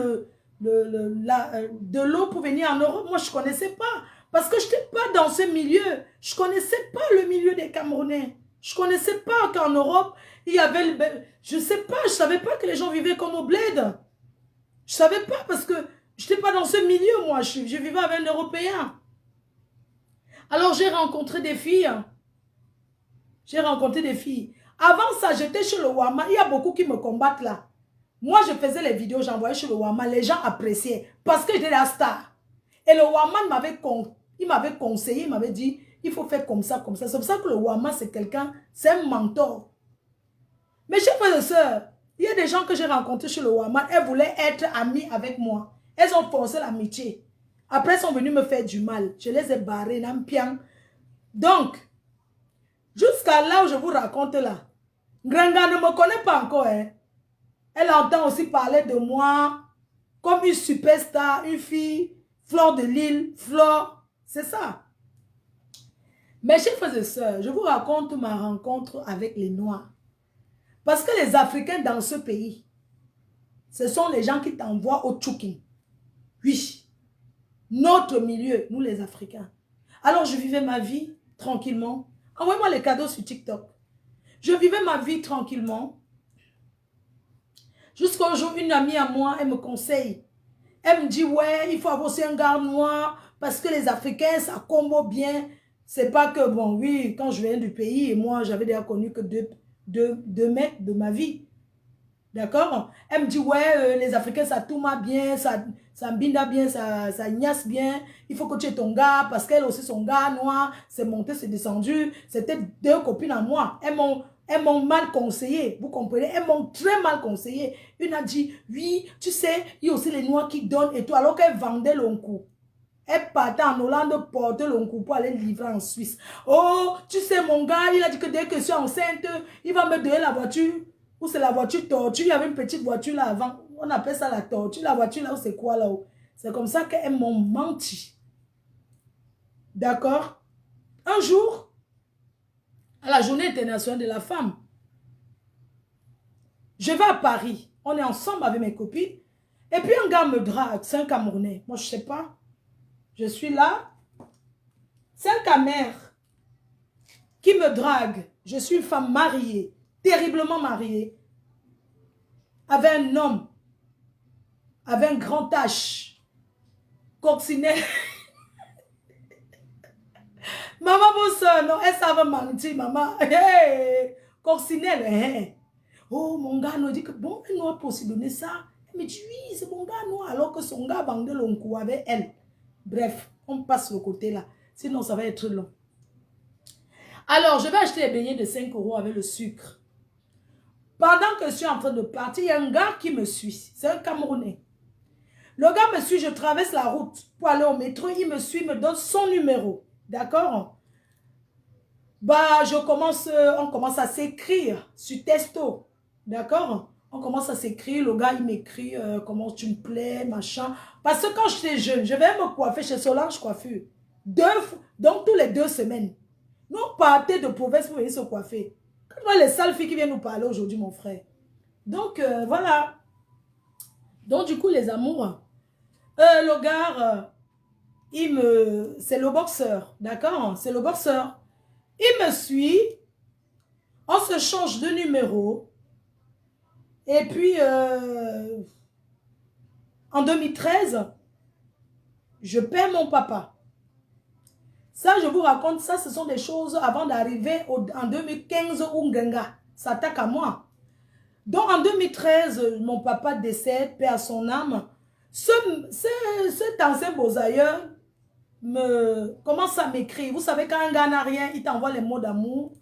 Speaker 2: de l'eau pour venir en Europe. Moi, je ne connaissais pas. Parce que je n'étais pas dans ce milieu. Je ne connaissais pas le milieu des Camerounais. Je ne connaissais pas qu'en Europe, il y avait... Je ne sais pas, je ne savais pas que les gens vivaient comme au bled. Je ne savais pas parce que je n'étais pas dans ce milieu, moi. Je vivais avec un Européen. Alors, j'ai rencontré des filles. J'ai rencontré des filles. Avant ça, j'étais chez le Wama. Il y a beaucoup qui me combattent là. Moi, je faisais les vidéos, j'envoyais chez le Wama. Les gens appréciaient parce que j'étais la star. Et le Wama m'avait conseillé, il m'avait dit, il faut faire comme ça, comme ça. C'est pour ça que le Wama, c'est quelqu'un, c'est un mentor. Mes chers frères et sœurs, il y a des gens que j'ai rencontrés chez le Wama. Elles voulaient être amies avec moi. Elles ont forcé l'amitié. Après, elles sont venues me faire du mal. Je les ai barrées, n'ampiang. Donc, jusqu'à là où je vous raconte là, Granga ne me connaît pas encore. Hein. Elle entend aussi parler de moi comme une superstar, une fille, Fleur de Lille, Fleur. C'est ça. Mes chers frères et sœurs, je vous raconte ma rencontre avec les Noirs. Parce que les Africains dans ce pays, ce sont les gens qui t'envoient au Tchoukin. Oui. Notre milieu, nous les Africains. Alors je vivais ma vie tranquillement. Envoyez-moi les cadeaux sur TikTok. Je vivais ma vie tranquillement. Jusqu'au jour, une amie à moi, elle me conseille. Elle me dit, ouais, il faut avoir aussi un gars noir parce que les Africains, ça combo bien. C'est pas que, bon, oui, quand je viens du pays, et moi, j'avais déjà connu que deux mecs de ma vie. D'accord? Elle me dit, ouais, les Africains, ça tourne bien, ça mbinda bien, ça ignace bien. Il faut que tu aies ton gars, parce qu'elle aussi, son gars noir, c'est monté, c'est descendu. C'était deux copines à moi. Elles m'ont mal conseillé, vous comprenez? Elles m'ont très mal conseillé. Une a dit, oui, tu sais, il y a aussi les noirs qui donnent et tout, alors qu'elle vendait l'onkou. Elle partait en Hollande porter l'onkou pour aller livrer en Suisse. Oh, tu sais, mon gars, il a dit que dès que je suis enceinte, il va me donner la voiture. Ou c'est la voiture tortue, il y avait une petite voiture là avant. On appelle ça la tortue. La voiture là, c'est quoi là-haut? C'est comme ça qu'elles m'ont menti. D'accord? Un jour, à la journée internationale de la femme, je vais à Paris. On est ensemble avec mes copines. Et puis un gars me drague. C'est un Camerounais. Moi, je ne sais pas. Je suis là. C'est un Camer qui me drague. Je suis une femme mariée. Terriblement mariée. Avec un homme. Avec un grand H. Coccinelle. Maman, vos soeurs, non, elles savent mentir, maman. Hey, coccinelle, hein. Oh, mon gars nous dit que bon, elle n'a pas aussi donné ça. Elle me dit, oui, c'est mon gars noir, alors que son gars vendait l'onkou avec elle. Bref, on passe le côté là. Sinon, ça va être long. Alors, je vais acheter les beignets de 5 € avec le sucre. Pendant que je suis en train de partir, il y a un gars qui me suit. C'est un Camerounais. Le gars me suit, je traverse la route pour aller au métro. Il me suit, me donne son numéro. D'accord? Bah, on commence à s'écrire sur texto. D'accord? On commence à s'écrire. Le gars, il m'écrit comment tu me plais, machin. Parce que quand j'étais jeune, je vais me coiffer chez Solange Coiffure. Donc, tous les 2 semaines. Nous, on partait de province pour venir se coiffer. Quand on voit les sales filles qui viennent nous parler aujourd'hui, mon frère. Donc, voilà. Donc, du coup, les amours. Le gars, c'est le boxeur. D'accord? C'est le boxeur. Il me suit. On se change de numéro. Et puis, en 2013, je perds mon papa. Ça, je vous raconte, ça, ce sont des choses avant d'arriver en 2015 où Ngenga s'attaque à moi. Donc, en 2013, mon papa décède, paix à son âme. Cet ancien beaux-ailleurs commence à m'écrire. Vous savez, quand un gars n'a rien, il t'envoie les mots d'amour.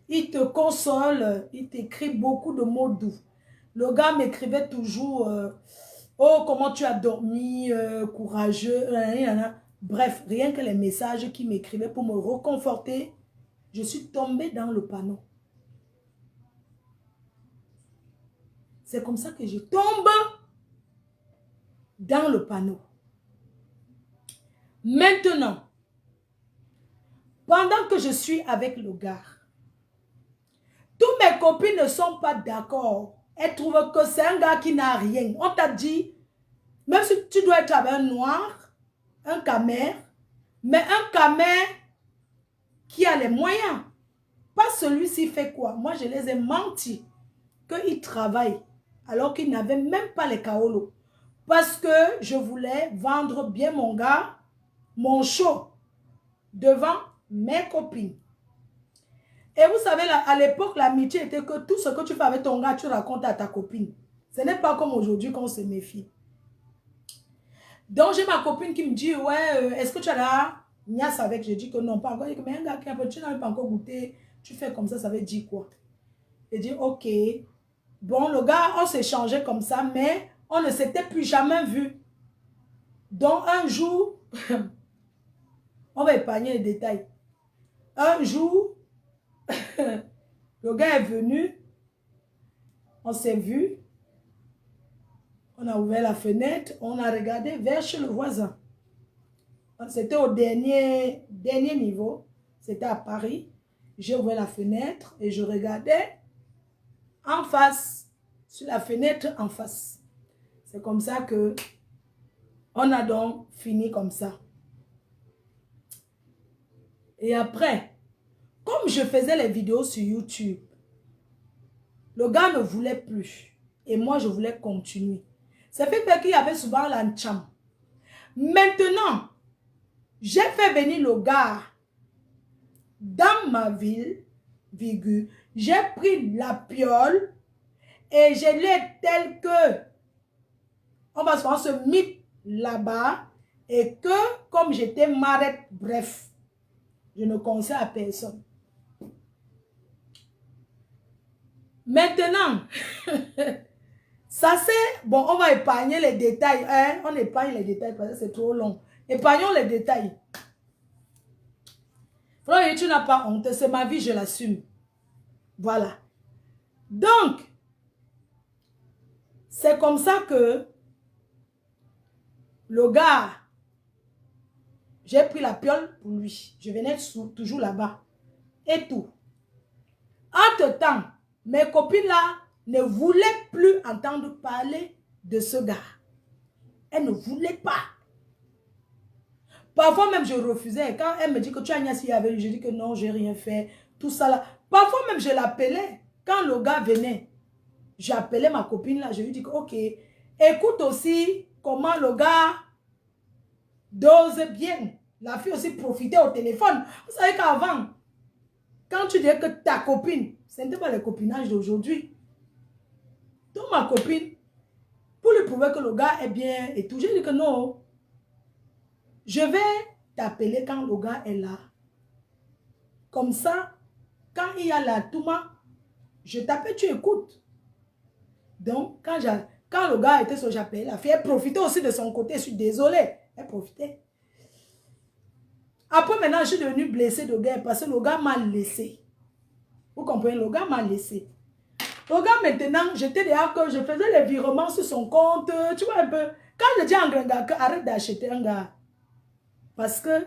Speaker 2: Il te console, il t'écrit beaucoup de mots doux. Le gars m'écrivait toujours, oh, comment tu as dormi, courageux, bref, rien que les messages qu'il m'écrivait pour me reconforter, je suis tombée dans le panneau. C'est comme ça que je tombe dans le panneau. Maintenant, Pendant que je suis avec le gars, toutes mes copines ne sont pas d'accord. Elles trouvent que c'est un gars qui n'a rien. On t'a dit, même si tu dois être avec un noir, un camère, mais un camère qui a les moyens. Pas celui-ci fait quoi. Moi, je les ai menti qu'il travaille alors qu'il n'avait même pas les kaolos. Parce que je voulais vendre bien mon gars, mon show, devant mes copines. Et vous savez, à l'époque, l'amitié était que tout ce que tu fais avec ton gars, tu racontes à ta copine. Ce n'est pas comme aujourd'hui qu'on se méfie. Donc, j'ai ma copine qui me dit, ouais, est-ce que tu as la niasse avec? Je dis que non, pas encore. Je dis que, mais un gars qui a tu n'avais pas encore goûté, tu fais comme ça veut dire quoi? Je dis, ok. Bon, le gars, on s'est changé comme ça, mais on ne s'était plus jamais vu. Donc, un jour, on va épargner les détails. Un jour, le gars est venu, on s'est vu, on a ouvert la fenêtre, on a regardé vers chez le voisin. C'était au dernier niveau, c'était à Paris. J'ai ouvert la fenêtre et je regardais en face, sur la fenêtre en face. C'est comme ça que on a donc fini comme ça. Et après, comme je faisais les vidéos sur YouTube, le gars ne voulait plus. Et moi, je voulais continuer. Ça fait qu'il y avait souvent l'ancham. Maintenant, j'ai fait venir le gars dans ma ville, virgule. J'ai pris la piole et je l'ai tel que on va se mettre là-bas et que comme j'étais marette, bref, je ne conseille à personne. Maintenant, ça c'est, bon, on va épargner les détails. Hein? On épargne les détails parce que c'est trop long. Épargnons les détails. Frère, tu n'as pas honte, c'est ma vie, je l'assume. Voilà. Donc, c'est comme ça que le gars, j'ai pris la piole pour lui. Je venais toujours là-bas. Et tout. Entre-temps, mes copines là ne voulaient plus entendre parler de ce gars. Elles ne voulaient pas. Parfois même je refusais. Quand elle me dit que tu as niaisi avec lui, je dis que non, j'ai rien fait. Tout ça là. Parfois même je l'appelais. Quand le gars venait, j'appelais ma copine là. Je lui dis que ok, écoute aussi comment le gars dose bien. La fille aussi profitait au téléphone. Vous savez qu'avant, quand tu disais que ta copine, ce n'était pas le copinage d'aujourd'hui. Donc ma copine, pour lui prouver que le gars est bien et tout, j'ai dit que non. Je vais t'appeler quand le gars est là. Comme ça, quand il y a la touma, je t'appelle, tu écoutes. Donc, quand le gars était sur j'appelle, la fille, elle profitait aussi de son côté. Je suis désolée. Elle profitait. Après, maintenant, je suis devenue blessée de guerre parce que le gars m'a laissé. Vous comprenez? Le gars m'a laissé. Le gars, maintenant, j'étais déjà que je faisais les virements sur son compte. Tu vois un peu. Quand je dis à un gars, arrête d'acheter un gars. Parce que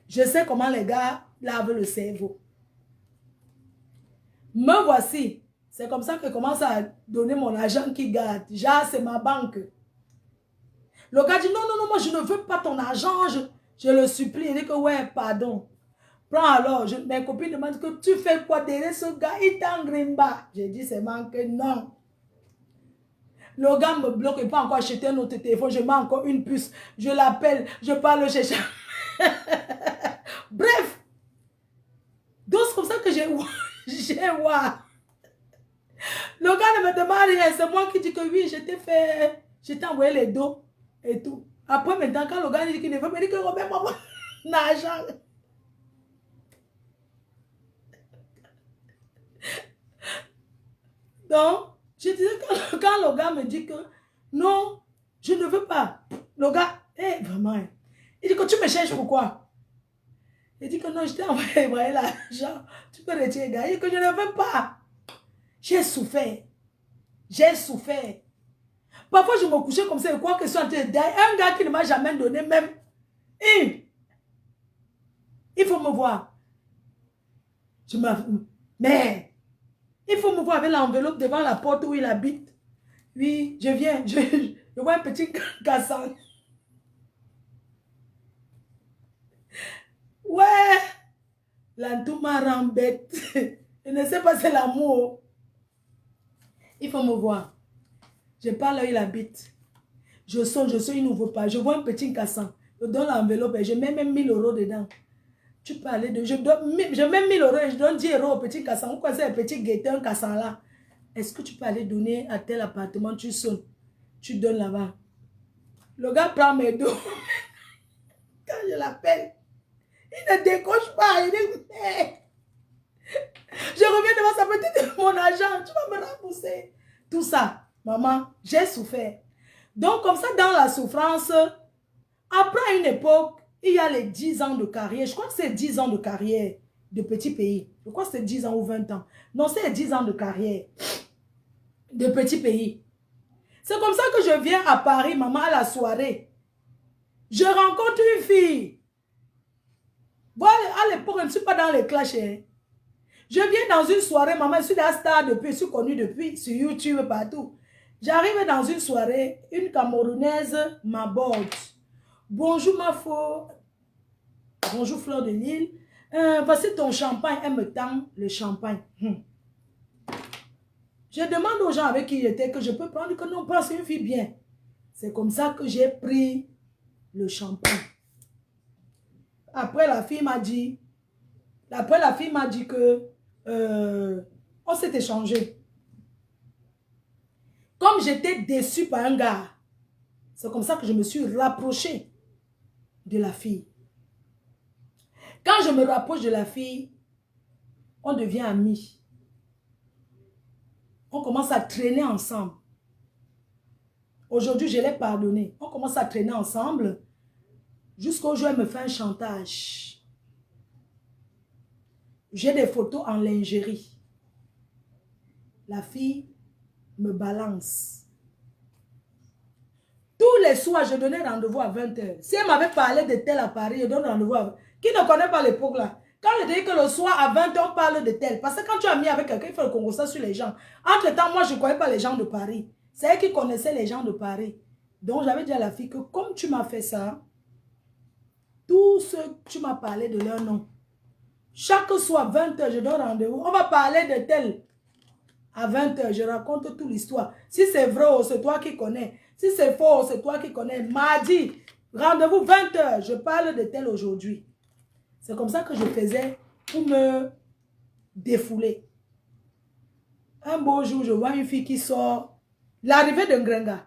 Speaker 2: je sais comment les gars lavent le cerveau. Me voici. C'est comme ça que je commence à donner mon argent qui garde. Genre, c'est ma banque. Le gars dit, non, non, non, moi je ne veux pas ton argent. Je le supplie. Il dit que, ouais, pardon. Prends alors. Mes copines demandent que tu fais quoi derrière ce gars? Il t'engrimba. J'ai dit seulement que non. Le gars me bloque, il ne peut encore acheter un autre téléphone. Je mets encore une puce. Je l'appelle. Je parle chez Bref. Donc c'est comme ça que j'ai voir. Le gars ne me demande rien. C'est moi qui dis que oui, je t'ai envoyé les dos et tout. Après, maintenant, quand le gars dit qu'il ne veut pas, il dit que Robert m'a envoyé l'argent. Donc, je disais que quand le gars me dit que non, je ne veux pas. Le gars, vraiment, il dit que tu me cherches pourquoi? Il dit que non, je t'ai envoyé l'argent. Tu peux retirer, gars. Il dit que je ne veux pas. J'ai souffert. J'ai souffert. Parfois, je me couchais comme ça et quoi que ce soit. Un gars qui ne m'a jamais donné même une. Il faut me voir. Mais, il faut me voir avec l'enveloppe devant la porte où il habite. Oui, je viens. Je vois un petit cassant. Ouais. L'antou m'a rendu bête. Je ne sais pas, c'est l'amour. Il faut me voir. Je parle là où il habite. Je sonne, il n'ouvre pas. Je vois un petit cassant. Je donne l'enveloppe et je mets même 1000 € dedans. Tu peux aller de... Je mets 1000 € et je donne 10 € au petit cassant. Pourquoi c'est un petit guetteur, un cassant là? Est-ce que tu peux aller donner à tel appartement? Tu sonnes. Tu donnes là-bas. Le gars prend mes dos. Quand je l'appelle, il ne décoche pas. Il dit, hey. Je reviens devant sa petite, mon argent. Tu vas me rembourser. Tout ça, maman, j'ai souffert. Donc, comme ça, dans la souffrance, après une époque, il y a les 10 ans de carrière. Je crois que c'est 10 ans de carrière de petit pays. Je crois que c'est 10 ans ou 20 ans. Non, c'est 10 ans de carrière de petit pays. C'est comme ça que je viens à Paris, maman, à la soirée. Je rencontre une fille. Voilà, à l'époque, je ne suis pas dans les clashs. Hein. Je viens dans une soirée, maman, je suis la star depuis, je suis connue depuis, sur YouTube, partout. J'arrive dans une soirée, une Camerounaise m'aborde. Bonjour ma faux. Bonjour Fleur de Lille. Voici ton champagne. Elle me tend le champagne. Je demande aux gens avec qui j'étais que je peux prendre, que non, pas, c'est une fille bien. C'est comme ça que j'ai pris le champagne. Après, la fille m'a dit que on s'est échangé. Comme j'étais déçue par un gars, c'est comme ça que je me suis rapprochée de la fille. Quand je me rapproche de la fille, on devient amis. On commence à traîner ensemble. Aujourd'hui, je l'ai pardonné. On commence à traîner ensemble jusqu'au jour où elle me fait un chantage. J'ai des photos en lingerie. La fille me balance. Tous les soirs, je donnais rendez-vous à 20 h. Si elle m'avait parlé de tel à Paris, je donne rendez-vous à... Qui ne connaît pas l'époque là? Quand je dis que le soir à 20 h, on parle de tel. Parce que quand tu as mis avec quelqu'un, il faut le converser sur les gens. Entre temps, moi, je ne connais pas les gens de Paris. C'est elle qui connaissait les gens de Paris. Donc, j'avais dit à la fille que comme tu m'as fait ça, tous ceux que tu m'as parlé de leur nom, chaque soir, 20 h, je donne rendez-vous. On va parler de tel. À 20 h, je raconte toute l'histoire. Si c'est vrai, c'est toi qui connais. Si c'est faux, c'est toi qui connais. Mardi, rendez-vous 20 h, je parle de tel aujourd'hui. C'est comme ça que je faisais pour me défouler. Un beau jour, je vois une fille qui sort. L'arrivée de Ngrenga.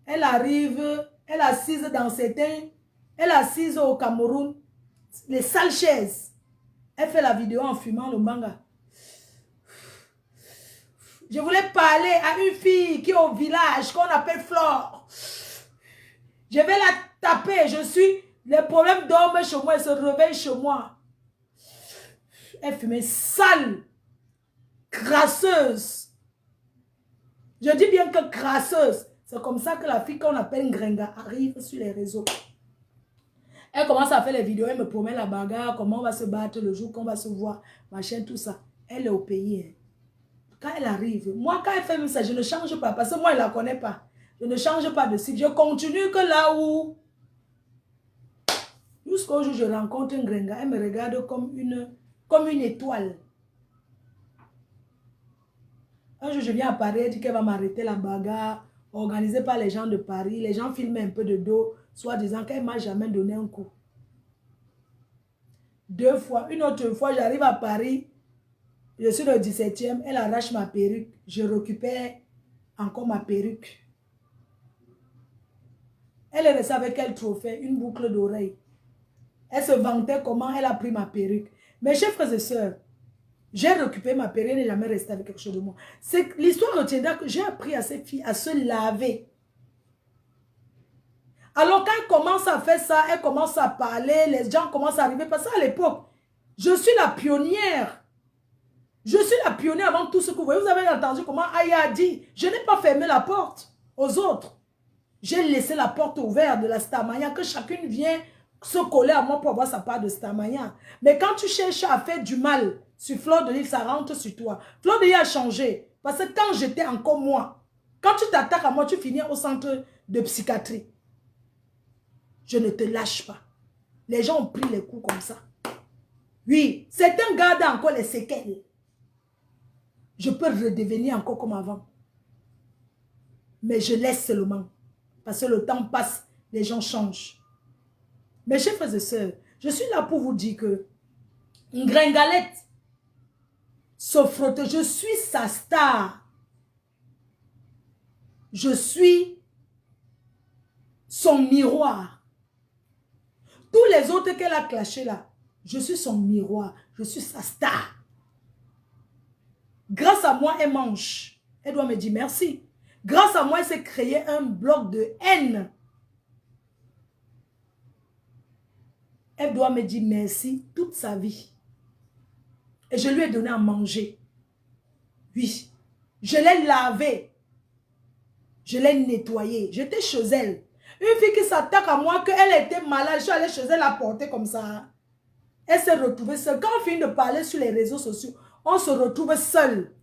Speaker 2: Elle arrive, elle est assise dans certains... Elle est assise au Cameroun. Les sales chaises. Elle fait la vidéo en fumant le manga. Je voulais parler à une fille qui est au village, qu'on appelle Flore. Je vais la taper. Je suis... Les problèmes dorment chez moi, elle se réveille chez moi. Elle fumait sale, crasseuse. Je dis bien que crasseuse. C'est comme ça que la fille qu'on appelle Ngrenga arrive sur les réseaux. Elle commence à faire les vidéos, elle me promet la bagarre, comment on va se battre le jour qu'on va se voir, machin, tout ça. Elle est au pays. Hein. Quand elle arrive, moi quand elle fait même ça, je ne change pas. Parce que moi, elle ne la connaît pas. Je ne change pas de site. Je continue que là où... Jusqu'au jour où je rencontre un Ngrenga, elle me regarde comme une étoile. Un jour, je viens à Paris, elle dit qu'elle va m'arrêter la bagarre, organisée par les gens de Paris. Les gens filment un peu de dos, soit disant qu'elle ne m'a jamais donné un coup. 2 fois. Une autre fois, j'arrive à Paris, je suis le 17e, elle arrache ma perruque. Je récupère encore ma perruque. Elle est restée avec quel trophée? Une boucle d'oreille. Elle se vantait comment elle a pris ma perruque. Mes chers frères et sœurs, j'ai récupéré ma perruque, elle n'est jamais restée avec quelque chose de moi. L'histoire retiendra que j'ai appris à cette fille à se laver. Alors quand elle commence à faire ça, elle commence à parler, les gens commencent à arriver. Parce qu'à l'époque, je suis la pionnière. Je suis la pionnière avant tout ce que vous voyez. Vous avez entendu comment Aya a dit, je n'ai pas fermé la porte aux autres. J'ai laissé la porte ouverte de la Starmania, que chacune vient se coller à moi pour avoir sa part de Starmania. Mais quand tu cherches à faire du mal sur Fleur de Lys, ça rentre sur toi. Fleur de Lys a changé. Parce que quand j'étais encore moi, quand tu t'attaques à moi, tu finis au centre de psychiatrie. Je ne te lâche pas. Les gens ont pris les coups comme ça. Oui, certains gardent encore les séquelles. Je peux redevenir encore comme avant. Mais je laisse seulement. Parce que le temps passe, les gens changent. Mes chers frères et sœurs, je suis là pour vous dire que une gringalette se frotte. Je suis sa star. Je suis son miroir. Tous les autres qu'elle a clashés là, je suis son miroir. Je suis sa star. Grâce à moi, elle mange. Elle doit me dire merci. Grâce à moi, elle s'est créé un bloc de haine. Elle doit me dire merci toute sa vie. Et je lui ai donné à manger. Oui. Je l'ai lavé. Je l'ai nettoyée. J'étais chez elle. Une fille qui s'attaque à moi, qu'elle était malade, je suis allée chez elle la porter comme ça. Elle s'est retrouvée seule. Quand on finit de parler sur les réseaux sociaux, on se retrouve seul.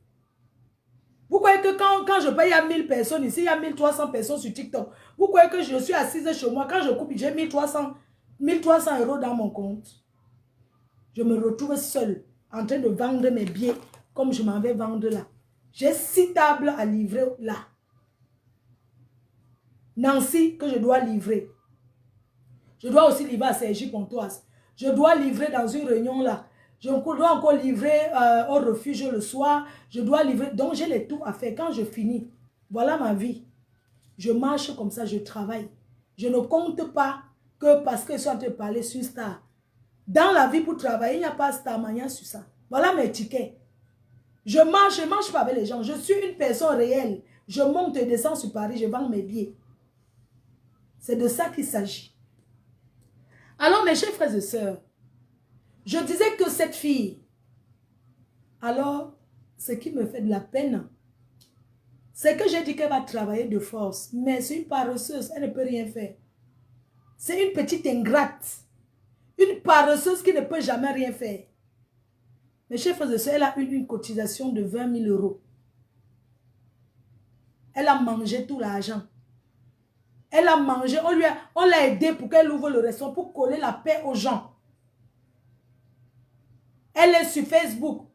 Speaker 2: Vous croyez que quand je paye à 1000 personnes ici, il y a 1300 personnes sur TikTok. Vous croyez que je suis assise chez moi, quand je coupe, j'ai 1300 € dans mon compte. Je me retrouve seule, en train de vendre mes billets, comme je m'en vais vendre là. J'ai 6 tables à livrer là. Nancy, que je dois livrer. Je dois aussi livrer à Sergi Pontoise. Je dois livrer dans une réunion là. Je dois encore livrer au refuge le soir. Je dois livrer. Donc, j'ai les tout à faire. Quand je finis, voilà ma vie. Je marche comme ça, je travaille. Je ne compte pas que parce que je suis en train de parler sur Star. Dans la vie pour travailler, il n'y a pas Starmania sur ça. Voilà mes tickets. Je marche pas avec les gens. Je suis une personne réelle. Je monte et descends sur Paris, je vends mes billets. C'est de ça qu'il s'agit. Alors, mes chers frères et sœurs, je disais que cette fille, alors, ce qui me fait de la peine, c'est que j'ai dit qu'elle va travailler de force, mais c'est une paresseuse, elle ne peut rien faire. C'est une petite ingrate, une paresseuse qui ne peut jamais rien faire. Mes chers frères et sœurs, elle a eu une cotisation de 20 000 €. Elle a mangé tout l'argent. Elle a mangé, on l'a aidé pour qu'elle ouvre le restaurant, pour coller la paix aux gens. Elle est sur Facebook.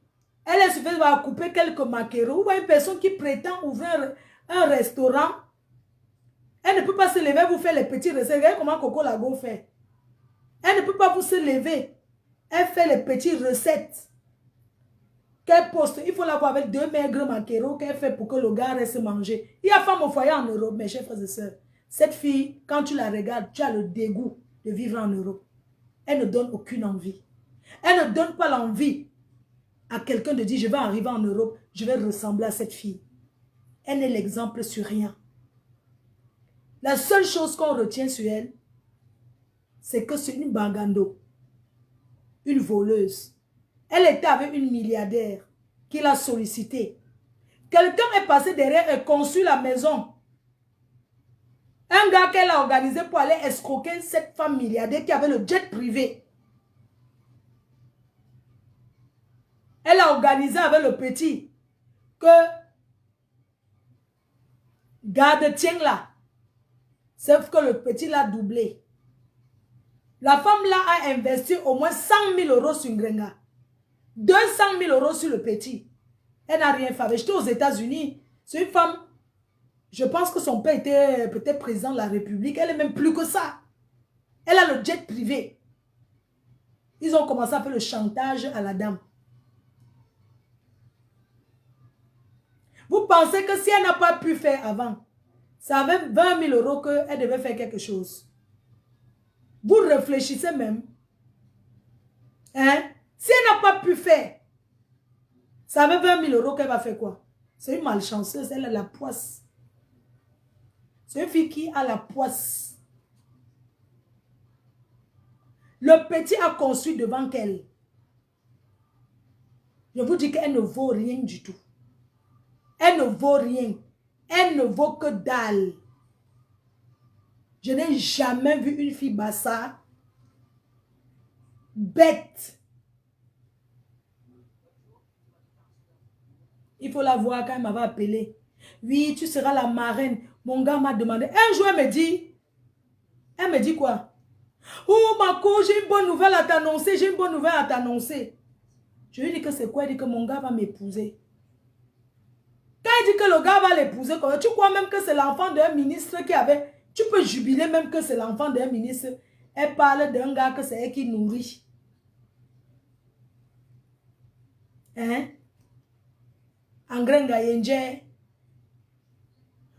Speaker 2: Elle est sur Facebook, elle va couper quelques maquereaux. Vous voyez une personne qui prétend ouvrir un restaurant. Elle ne peut pas se lever, vous faire les petits recettes. Regardez comment Coco Lago fait. Elle ne peut pas vous se lever. Elle fait les petites recettes. Qu'elle poste. Il faut l'avoir avec 2 maigres maquereaux qu'elle fait pour que le gars reste manger. Il y a femme au foyer en Europe, mes chers frères et sœurs. Cette fille, quand tu la regardes, tu as le dégoût de vivre en Europe. Elle ne donne aucune envie. Elle ne donne pas l'envie à quelqu'un de dire, je vais arriver en Europe, je vais ressembler à cette fille. Elle n'est l'exemple sur rien. La seule chose qu'on retient sur elle, c'est que c'est une bangando, une voleuse. Elle était avec une milliardaire qui l'a sollicité. Quelqu'un est passé derrière et conçu la maison. Un gars qu'elle a organisé pour aller escroquer cette femme milliardaire qui avait le jet privé. Elle a organisé avec le petit que garde tient là. Sauf que le petit l'a doublé. La femme là a investi au moins 100 000 € sur Ngrenga. 200 000 € sur le petit. Elle n'a rien fait. J'étais aux États-Unis. C'est une femme. Je pense que son père était peut-être président de la République. Elle est même plus que ça. Elle a le jet privé. Ils ont commencé à faire le chantage à la dame. Vous pensez que si elle n'a pas pu faire avant, c'est avec 20 000 € qu'elle devait faire quelque chose. Vous réfléchissez même. Hein? Si elle n'a pas pu faire, c'est avec 20 000 € qu'elle va faire quoi? C'est une malchanceuse, elle a la poisse. C'est une fille qui a la poisse. Le petit a construit devant elle. Je vous dis qu'elle ne vaut rien du tout. Elle ne vaut rien. Elle ne vaut que dalle. Je n'ai jamais vu une fille bassa Bête. Il faut la voir quand elle m'avait appelé. Oui, tu seras la marraine. Mon gars m'a demandé. Un jour, elle me dit quoi? Oh, Marco, j'ai une bonne nouvelle à t'annoncer. J'ai une bonne nouvelle à t'annoncer. Je lui dis que c'est quoi? Elle dit que mon gars va m'épouser. Quand il dit que le gars va l'épouser, tu crois même que c'est l'enfant d'un ministre qui avait... Tu peux jubiler même que c'est l'enfant d'un ministre. Elle parle d'un gars que c'est elle qui nourrit. Hein? Angrenga yenje.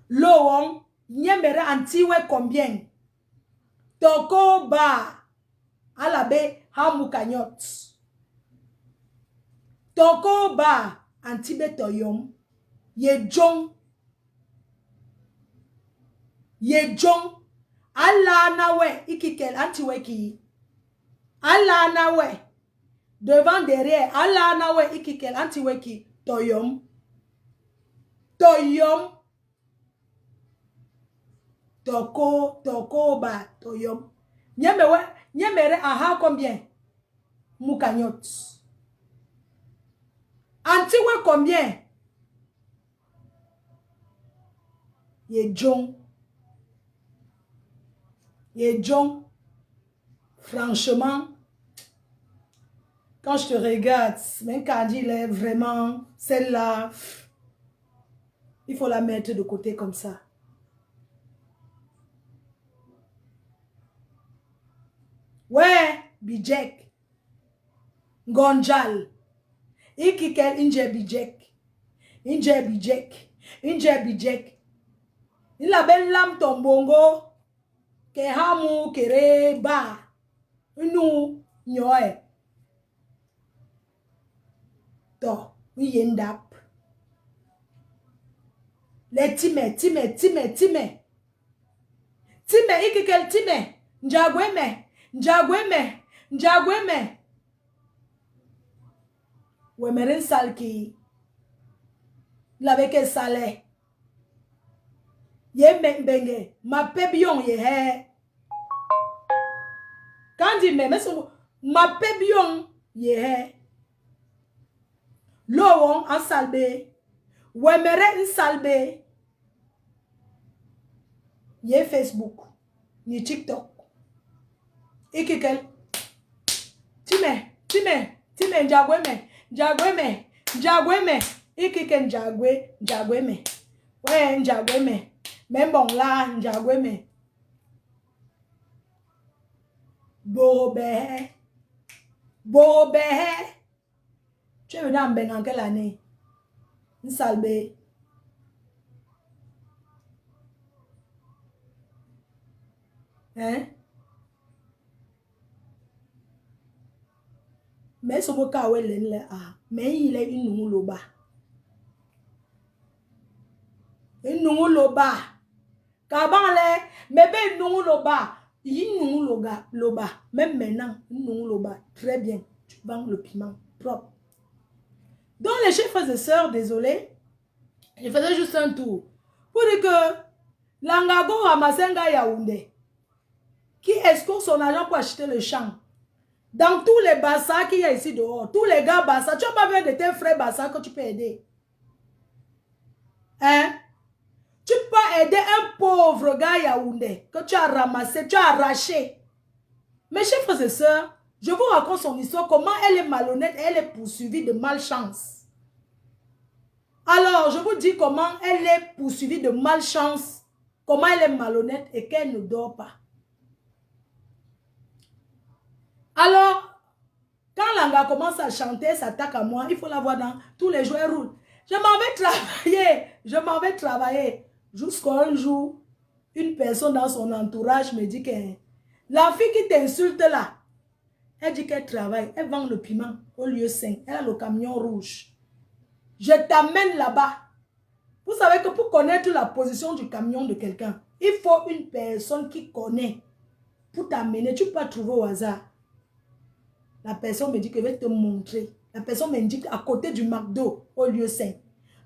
Speaker 2: Loon, nyemere antiwe combien? Toko ba. Alabe hamukanyot. Toko ba. Antibe toyom. Ye jong. Ye jong. Allah nawe. Ikikel antiwe ki. Allah nawe. Devant derrière. Allah nawe. Ikikel antiwe ki. Toyom. Toyom. Toko ba. Toyom. Nyemere aha combien? Mukanyot. Antiwe combien? Ye jong. Ye jong. Franchement, quand je te regarde, même quand il est vraiment, celle-là, il faut la mettre de côté comme ça. Ouais, bijek. Gonjal. Ikikel inje bijek. Inje bijek. Inje bijek. Il a belle lame tombongo. Ke hamu kere ba. Nous, nyoe. To, yendap. Les time. Time, ikikel time. Njagweme. Wemeren salki. Laveke sale. Ye mbenge. Ma pebion ye he. Quand il me met ma pebion ye he. Lowon en salbe. Wemere en salbe. Ye Facebook. Ni TikTok. Ikikel. Time. Njagweme. Ikikel njagweme. Ouais, njagweme. Même bon là, njagweme. Bobe. Tu es venu en Ben en quelle année? Une salbe. Hein? Mais ce mot mais il est une nouloba. Une nouloba. Kabale, mais ben nouloba. Une loba. Même maintenant, une nouloba. Très bien. Tu vends le piment propre. Donc les chers frères et sœurs, désolé, je faisais juste un tour. Pour dire que Langago Ramasenga Yaoundé, qui escourt son argent pour acheter le champ. Dans tous les bassins qu'il y a ici dehors, tous les gars bassins, tu n'as pas besoin de tes frères bassins que tu peux aider. Hein? Tu peux aider un pauvre gars Yaoundé que tu as ramassé, tu as arraché. Mes chers frères et sœurs, je vous raconte son histoire, comment elle est malhonnête et elle est poursuivie de malchance. Alors, je vous dis comment elle est poursuivie de malchance, comment elle est malhonnête et qu'elle ne dort pas. Alors, quand Langa commence à chanter, elle s'attaque à moi, il faut la voir dans tous les jours, elle roule. Je m'en vais travailler. Jusqu'à un jour, une personne dans son entourage me dit que la fille qui t'insulte là, elle dit qu'elle travaille, elle vend le piment au lieu 5, elle a le camion rouge. Je t'amène là-bas. Vous savez que pour connaître la position du camion de quelqu'un, il faut une personne qui connaît pour t'amener. Tu peux pas trouver au hasard. La personne me dit que je vais te montrer. La personne m'indique à côté du McDo au lieu 5.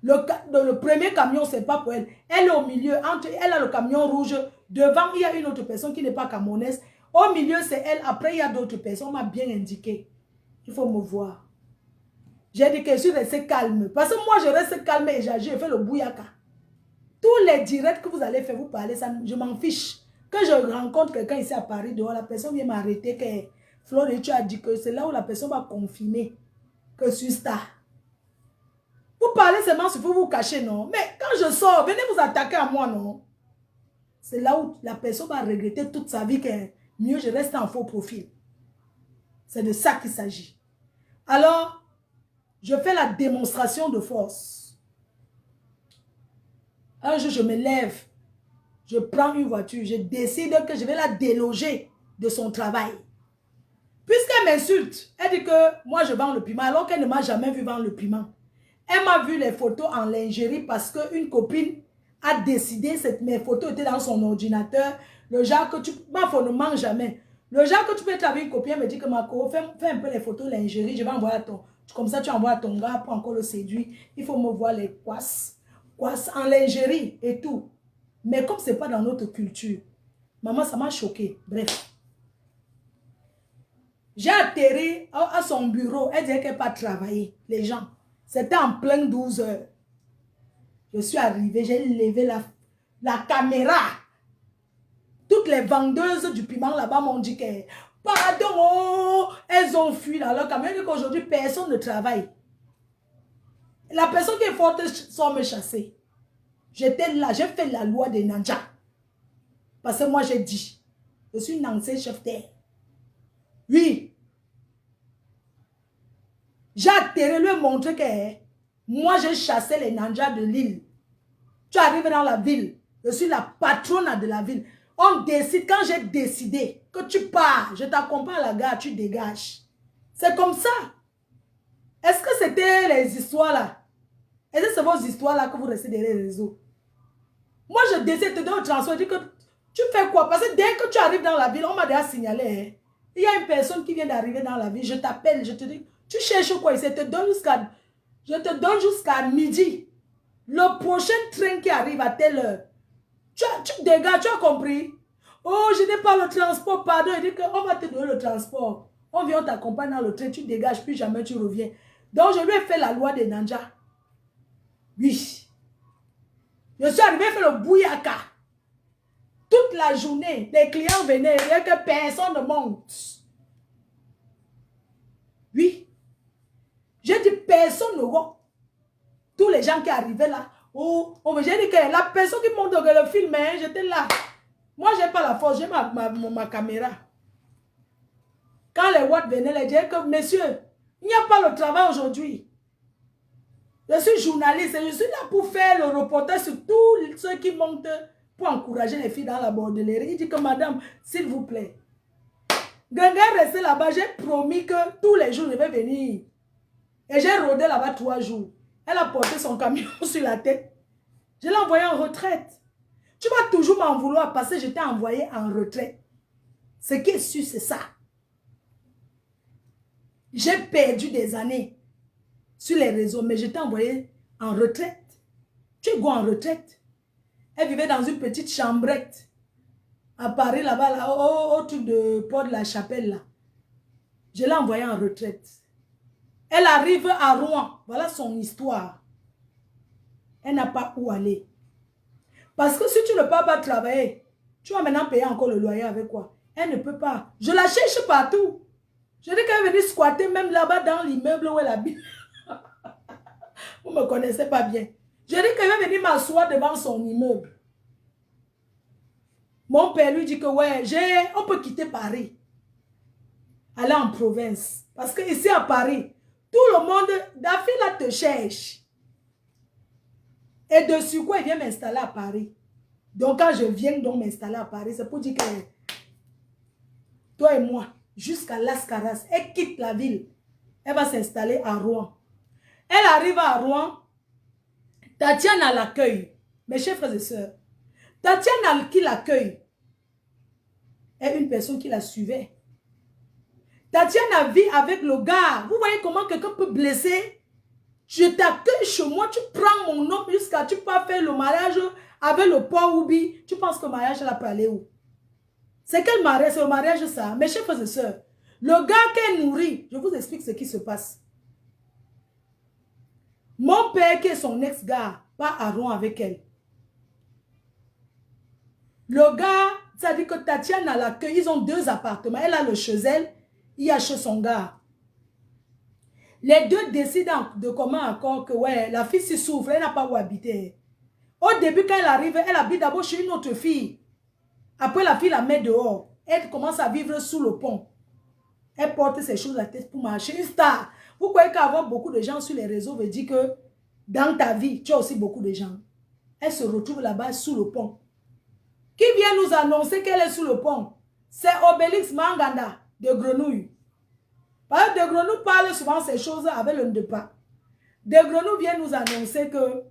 Speaker 2: Le premier camion, ce n'est pas pour elle. Elle est au milieu. Elle a le camion rouge. Devant, il y a une autre personne qui n'est pas camerounaise. Au milieu, c'est elle. Après, il y a d'autres personnes. On m'a bien indiqué. Il faut me voir. J'ai dit que je suis restée calme. Parce que moi, je reste calme et j'agis. Je fais le bouyaka. Tous les directs que vous allez faire, vous parlez, ça, je m'en fiche. Quand je rencontre quelqu'un ici à Paris, dehors, la personne vient m'arrêter, que Flo, tu as dit que c'est là où la personne va confirmer que je suis star. Vous parlez seulement, il faut vous cacher, non? Mais quand je sors, venez vous attaquer à moi, non? C'est là où la personne va regretter toute sa vie que mieux je reste en faux profil. C'est de ça qu'il s'agit. Alors, je fais la démonstration de force. Un jour, je me lève, je prends une voiture, je décide que je vais la déloger de son travail. Puisqu'elle m'insulte, elle dit que moi je vends le piment alors qu'elle ne m'a jamais vu vendre le piment. Elle m'a vu les photos en lingerie parce qu'une copine a décidé, mes photos étaient dans son ordinateur, le genre que ma photo ne mange jamais. Le genre que tu peux être avec une copine, elle me dit que Marco, fais un peu les photos lingerie, je vais envoyer à ton, comme ça tu envoies à ton gars pour encore le séduire. Il faut me voir les quasses en lingerie et tout. Mais comme ce n'est pas dans notre culture, maman, ça m'a choqué. Bref. J'ai atterri à son bureau. Elle disait qu'elle n'a pas travaillé. Les gens. C'était en plein 12 heures. Je suis arrivée. J'ai levé la caméra. Toutes les vendeuses du piment là-bas m'ont dit que pardon, oh, elles ont fui dans leur camion. Elle dit qu'aujourd'hui, personne ne travaille. La personne qui est forte sans me chasser. J'étais là. J'ai fait la loi des Nandja. Parce que moi, j'ai dit. Je suis une ancienne chef terre. Oui. J'ai atterri lui montrer que moi, j'ai chassé les Nandjas de l'île. Tu arrives dans la ville. Je suis la patronne de la ville. On décide, quand j'ai décidé que tu pars, je t'accompagne à la gare, tu dégages. C'est comme ça. Est-ce que c'était les histoires là? Est-ce que c'est vos histoires là que vous restez derrière les réseaux? Moi, je décide de te donner un transport. Je dis que tu fais quoi? Parce que dès que tu arrives dans la ville, on m'a déjà signalé. Hein, il y a une personne qui vient d'arriver dans la ville. Je t'appelle, je te dis, tu cherches quoi ici? Je te donne jusqu'à midi. Le prochain train qui arrive à telle heure. Tu dégages, tu as compris? Oh, je n'ai pas le transport, pardon. Il dit qu'on va te donner le transport. On vient t'accompagner dans le train, tu dégages, puis jamais tu reviens. Donc, je lui ai fait la loi des Nandja. Oui. Je suis arrivé à faire le bouyaka. Toute la journée, les clients venaient, il n'y a que personne ne monte. Oui. J'ai dit personne ne voit. Tous les gens qui arrivaient là, oh, j'ai dit que la personne qui monte le film, hein, j'étais là. Moi, je n'ai pas la force, j'ai ma caméra. Quand les watts venaient, ils disaient que, monsieur, il n'y a pas le travail aujourd'hui. Je suis journaliste et je suis là pour faire le reportage sur tous ceux qui montent pour encourager les filles dans la bordellerie. Il dit que, madame, s'il vous plaît, Ganga restait là-bas, j'ai promis que tous les jours, je vais venir. Et j'ai rôdé là-bas 3 jours. Elle a porté son camion sur la tête. Je l'ai envoyé en retraite. Tu vas toujours m'en vouloir parce que je t'ai envoyé en retraite. Ce qui est sûr, c'est ça. J'ai perdu des années sur les réseaux, mais je t'ai envoyé en retraite. Tu es en retraite. Elle vivait dans une petite chambrette à Paris, là-bas, là, au truc de Port de la Chapelle, là. Je l'ai envoyée en retraite. Elle arrive à Rouen. Voilà son histoire. Elle n'a pas où aller. Parce que si tu ne peux pas travailler, tu vas maintenant payer encore le loyer avec quoi? Elle ne peut pas. Je la cherche partout. Je dis qu'elle est venue squatter même là-bas dans l'immeuble où elle habite. Vous ne me connaissez pas bien. Je dis qu'elle est venue m'asseoir devant son immeuble. Mon père lui dit que ouais, on peut quitter Paris. Aller en province. Parce que ici à Paris, tout le monde, Daffy là te cherche. Et dessus quoi, il vient m'installer à Paris. Donc quand je viens donc m'installer à Paris, c'est pour dire que toi et moi, jusqu'à Las Caras, elle quitte la ville. Elle va s'installer à Rouen. Elle arrive à Rouen. Tatiana l'accueille. Mes chers frères et sœurs. Tatiana qui l'accueille est une personne qui la suivait. Tatiana vit avec le gars. Vous voyez comment quelqu'un peut blesser? Je t'accueille chez moi, tu prends mon nom jusqu'à tu peux faire le mariage avec le pauvre Oubi. Tu penses que le mariage, elle a pas aller où? C'est quel mariage? C'est le mariage ça. Mes chers frères et sœurs, le gars qu'elle nourrit, je vous explique ce qui se passe. Mon père qui est son ex-gars, pas à Rouen avec elle. Le gars, ça dit que Tatiana l'accueille, ils ont 2 appartements. Elle a le chez elle, il a chez son gars. Les deux décident de commun accord que ouais, la fille s'y souffre, elle n'a pas où habiter. Au début, quand elle arrive, elle habite d'abord chez une autre fille. Après, la fille la met dehors. Elle commence à vivre sous le pont. Elle porte ses choses à la tête pour marcher. Une star. Vous croyez qu'avoir beaucoup de gens sur les réseaux veut dire que dans ta vie, tu as aussi beaucoup de gens. Elle se retrouve là-bas sous le pont. Qui vient nous annoncer qu'elle est sous le pont? C'est Obélix Manganda de Grenouille. Parce que de Grenouille parle souvent ces choses avec le Ndepa. De Grenouille vient nous annoncer que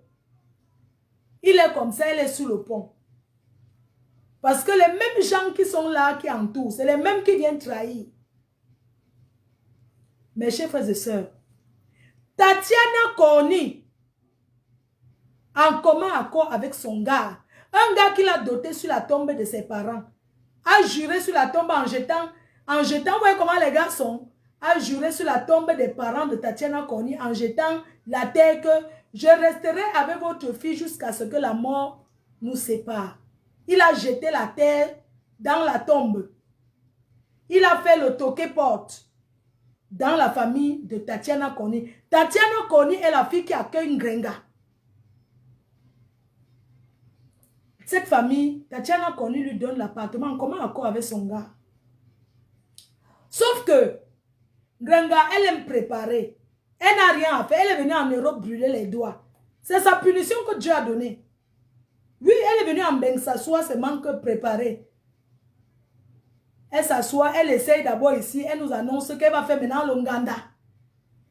Speaker 2: il est comme ça, elle est sous le pont. Parce que les mêmes gens qui sont là, qui entourent, c'est les mêmes qui viennent trahir. Mes chers frères et sœurs, Tatiana Corny, en commun accord avec son gars, un gars qui l'a doté sur la tombe de ses parents, a juré sur la tombe en jetant, vous voyez comment les gars sont, a juré sur la tombe des parents de Tatiana Corny en jetant la terre que je resterai avec votre fille jusqu'à ce que la mort nous sépare. Il a jeté la terre dans la tombe. Il a fait le toqué-porte dans la famille de Tatiana Corny. Tatiana Corny est la fille qui accueille Ngrenga. Cette famille, Tatiana Corny lui donne l'appartement en commun accord avec son gars. Sauf que Ngrenga, elle aime préparer. Elle n'a rien à faire. Elle est venue en Europe brûler les doigts. C'est sa punition que Dieu a donnée. Oui, elle est venue en Beng s'asseoir, c'est manque préparé. Elle s'assoit, elle essaye d'abord ici, elle nous annonce qu'elle va faire maintenant l'Onganda.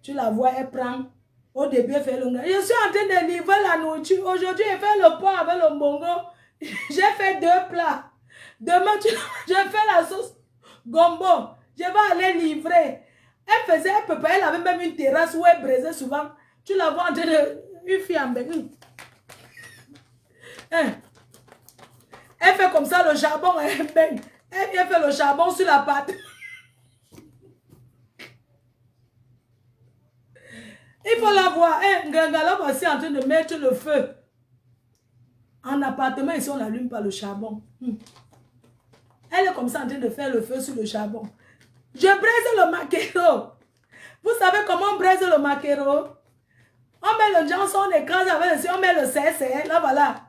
Speaker 2: Tu la vois, elle prend. Au début, elle fait l'Onganda. Je suis en train de livrer la nourriture. Aujourd'hui, elle fait le pain avec le bongo. J'ai fait 2 plats. Demain, je fais la sauce gombo. Je vais aller livrer. Elle avait même une terrasse où elle braisait souvent. Tu la vois en train de... Une fille en Beng. Elle fait comme ça le charbon. Elle fait le charbon sur la pâte. Il faut la voir. Ngangala voici en train de mettre le feu. En appartement, ici, on n'allume pas le charbon. Elle est comme ça en train de faire le feu sur le charbon. Je braise le maquereau. Vous savez comment on braise le maquereau? On met le janson, on écrase avec le... On met le CSR. Là, voilà.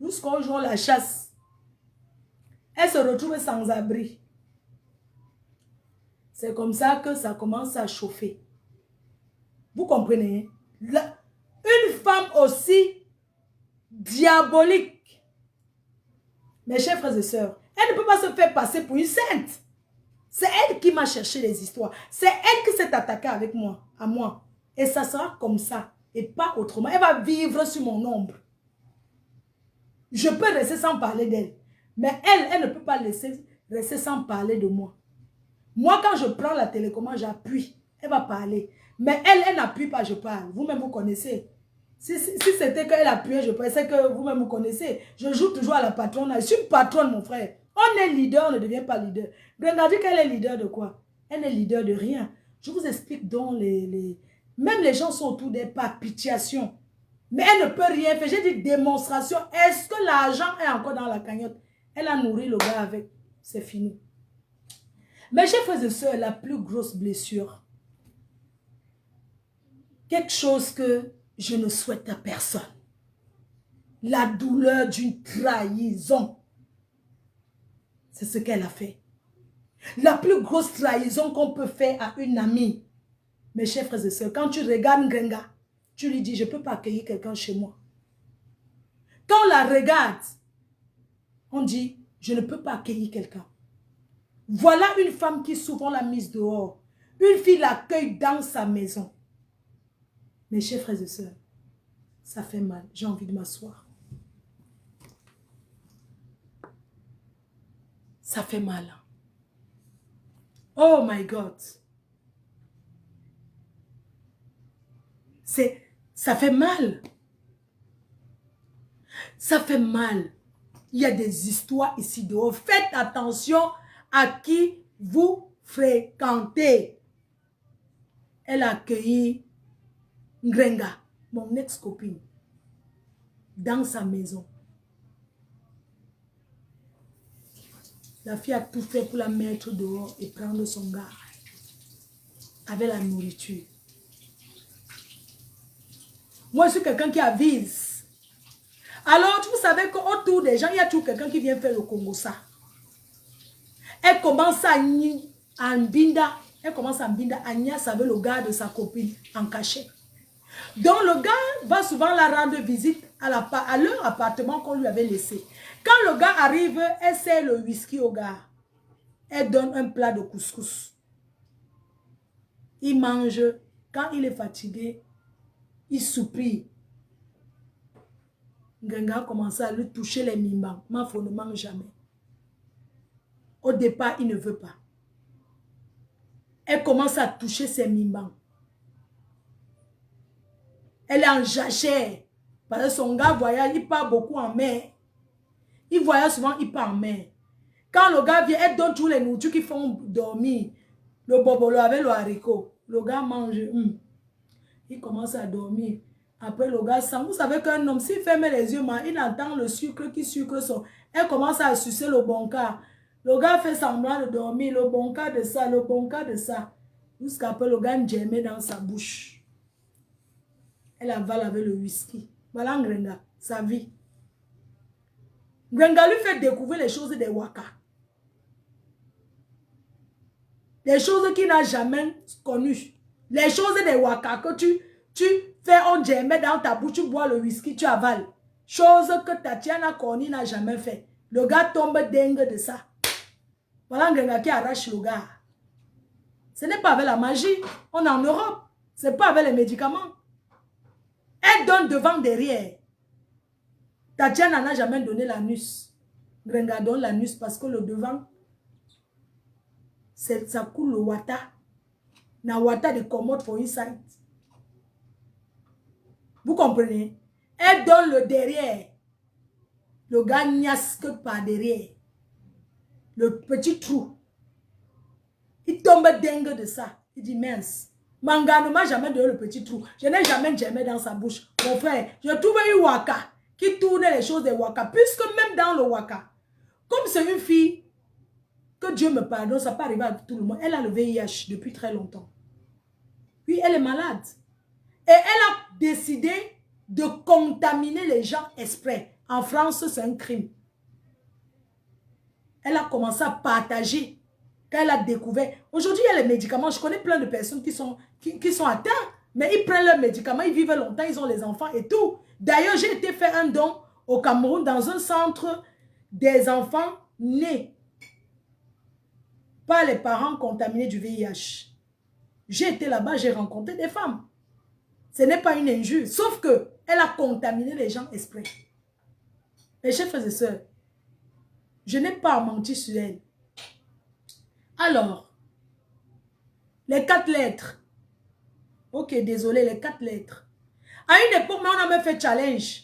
Speaker 2: Jusqu'au jour la chasse. Elle se retrouve sans abri. C'est comme ça que ça commence à chauffer. Vous comprenez? Une femme aussi diabolique. Mes chers frères et sœurs, elle ne peut pas se faire passer pour une sainte. C'est elle qui m'a cherché les histoires. C'est elle qui s'est attaquée avec moi, à moi. Et ça sera comme ça. Et pas autrement. Elle va vivre sur mon ombre. Je peux rester sans parler d'elle. Mais elle ne peut pas rester sans parler de moi. Moi, quand je prends la télécommande, j'appuie. Elle va parler. Mais elle n'appuie pas, je parle. Vous-même, vous connaissez. Si c'était qu'elle appuyait, je pensais que vous-même, vous connaissez. Je joue toujours à la patronne. Je suis patronne, mon frère. On est leader, on ne devient pas leader. Regardez qu'elle est leader de quoi? Elle n'est leader de rien. Je vous explique donc même les gens sont autour d'elle par pitiation. Mais elle ne peut rien faire. J'ai dit démonstration. Est-ce que l'argent est encore dans la cagnotte? Elle a nourri le gars avec. C'est fini. Mes chers frères et sœurs, la plus grosse blessure, quelque chose que je ne souhaite à personne, la douleur d'une trahison, c'est ce qu'elle a fait. La plus grosse trahison qu'on peut faire à une amie, mes chers frères et sœurs, quand tu regardes Ngrenga, tu lui dis, je ne peux pas accueillir quelqu'un chez moi. Quand on la regarde, on dit, je ne peux pas accueillir quelqu'un. Voilà une femme qui souvent l'a mise dehors. Une fille l'accueille dans sa maison. Mes chers frères et sœurs, ça fait mal. J'ai envie de m'asseoir. Ça fait mal. Oh my God. Ça fait mal. Ça fait mal. Il y a des histoires ici dehors. Faites attention à qui vous fréquentez. Elle a accueilli Ngrenga, mon ex-copine, dans sa maison. La fille a tout fait pour la mettre dehors et prendre son gars avec la nourriture. Moi, je suis quelqu'un qui avise. Alors, vous savez qu'autour des gens, il y a toujours quelqu'un qui vient faire le Congo ça. Elle commence à Mbinda. Elle commence à Mbinda, à Nias avec le gars de sa copine en cachet. Donc, le gars va souvent la rendre visite à leur appartement qu'on lui avait laissé. Quand le gars arrive, elle sert le whisky au gars. Elle donne un plat de couscous. Il mange. Quand il est fatigué, il soupire. Ngenga a commencé à lui toucher les mimbans. Mafo ne mange jamais. Au départ, il ne veut pas. Elle commence à toucher ses mimbans. Elle est en jachère. Parce que son gars voyage, il part beaucoup en mer. Il voyage souvent, il part en mer. Quand le gars vient, elle donne tous les nourritures qui font dormir. Le bobolo avec le haricot. Le gars mange. Il commence à dormir. Après, le gars sent. Vous savez qu'un homme, s'il ferme les yeux, il entend le sucre qui sucre son. Elle commence à sucer le bon cas. Le gars fait semblant de dormir. Le bon cas de ça, le bon cas de ça. Jusqu'après, le gars germe dans sa bouche. Elle avale avec le whisky. Voilà Ngrenga, sa vie. Ngrenga lui fait découvrir les choses des Waka. Les choses qu'il n'a jamais connues. Les choses des Waka que tu fais, on germe dans ta bouche, tu bois le whisky, tu avales. Chose que Tatiana Corny n'a jamais fait. Le gars tombe dingue de ça. Voilà Ngrenga qui arrache le gars. Ce n'est pas avec la magie. On est en Europe. Ce n'est pas avec les médicaments. Elle donne devant, derrière. Tatiana n'a jamais donné l'anus. Ngrenga donne l'anus parce que le devant, ça coule le wata. Na wata de commode for inside. Vous comprenez? Elle donne le derrière. Le gars niasque par derrière. Le petit trou. Il tombe dingue de ça. Il dit mince. Manga ne m'a jamais donné le petit trou. Je n'ai jamais germé dans sa bouche. Mon frère, je trouvais une waka qui tournait les choses des waka. Puisque même dans le waka, comme c'est une fille, que Dieu me pardonne, ça peut arriver à tout le monde. Elle a le VIH depuis très longtemps. Oui, elle est malade. Et elle a décidé de contaminer les gens exprès. En France, c'est un crime. Elle a commencé à partager. Quand elle a découvert. Aujourd'hui, il y a les médicaments. Je connais plein de personnes qui sont atteintes. Mais ils prennent leurs médicaments. Ils vivent longtemps. Ils ont les enfants et tout. D'ailleurs, j'ai été faire un don au Cameroun dans un centre des enfants nés par les parents contaminés du VIH. J'ai été là-bas. J'ai rencontré des femmes. Ce n'est pas une injure. Sauf que elle a contaminé les gens exprès. Mes chers frères et sœurs, je n'ai pas à mentir sur elle. Alors, les 4 lettres. Ok, désolé, les 4 lettres. À une époque, on a même fait challenge.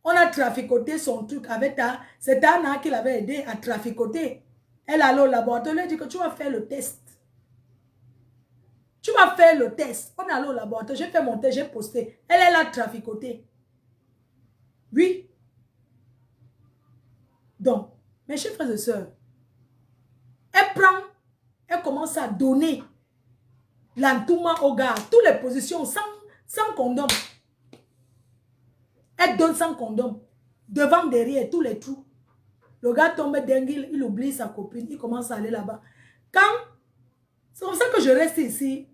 Speaker 2: On a traficoté son truc avec ta... C'est Anna qui l'avait aidé à traficoter. Elle allait au laboratoire, elle a dit que tu vas faire le test. Tu vas faire le test. On est allé au laboratoire, j'ai fait mon test, j'ai posté. Elle a traficoté. Oui. Donc, mes chers frères et sœurs, elle commence à donner l'entourement au gars, toutes les positions sans condom. Elle donne sans condom. Devant, derrière, tous les trous. Le gars tombe dingue, il oublie sa copine, il commence à aller là-bas. C'est comme ça que je reste ici.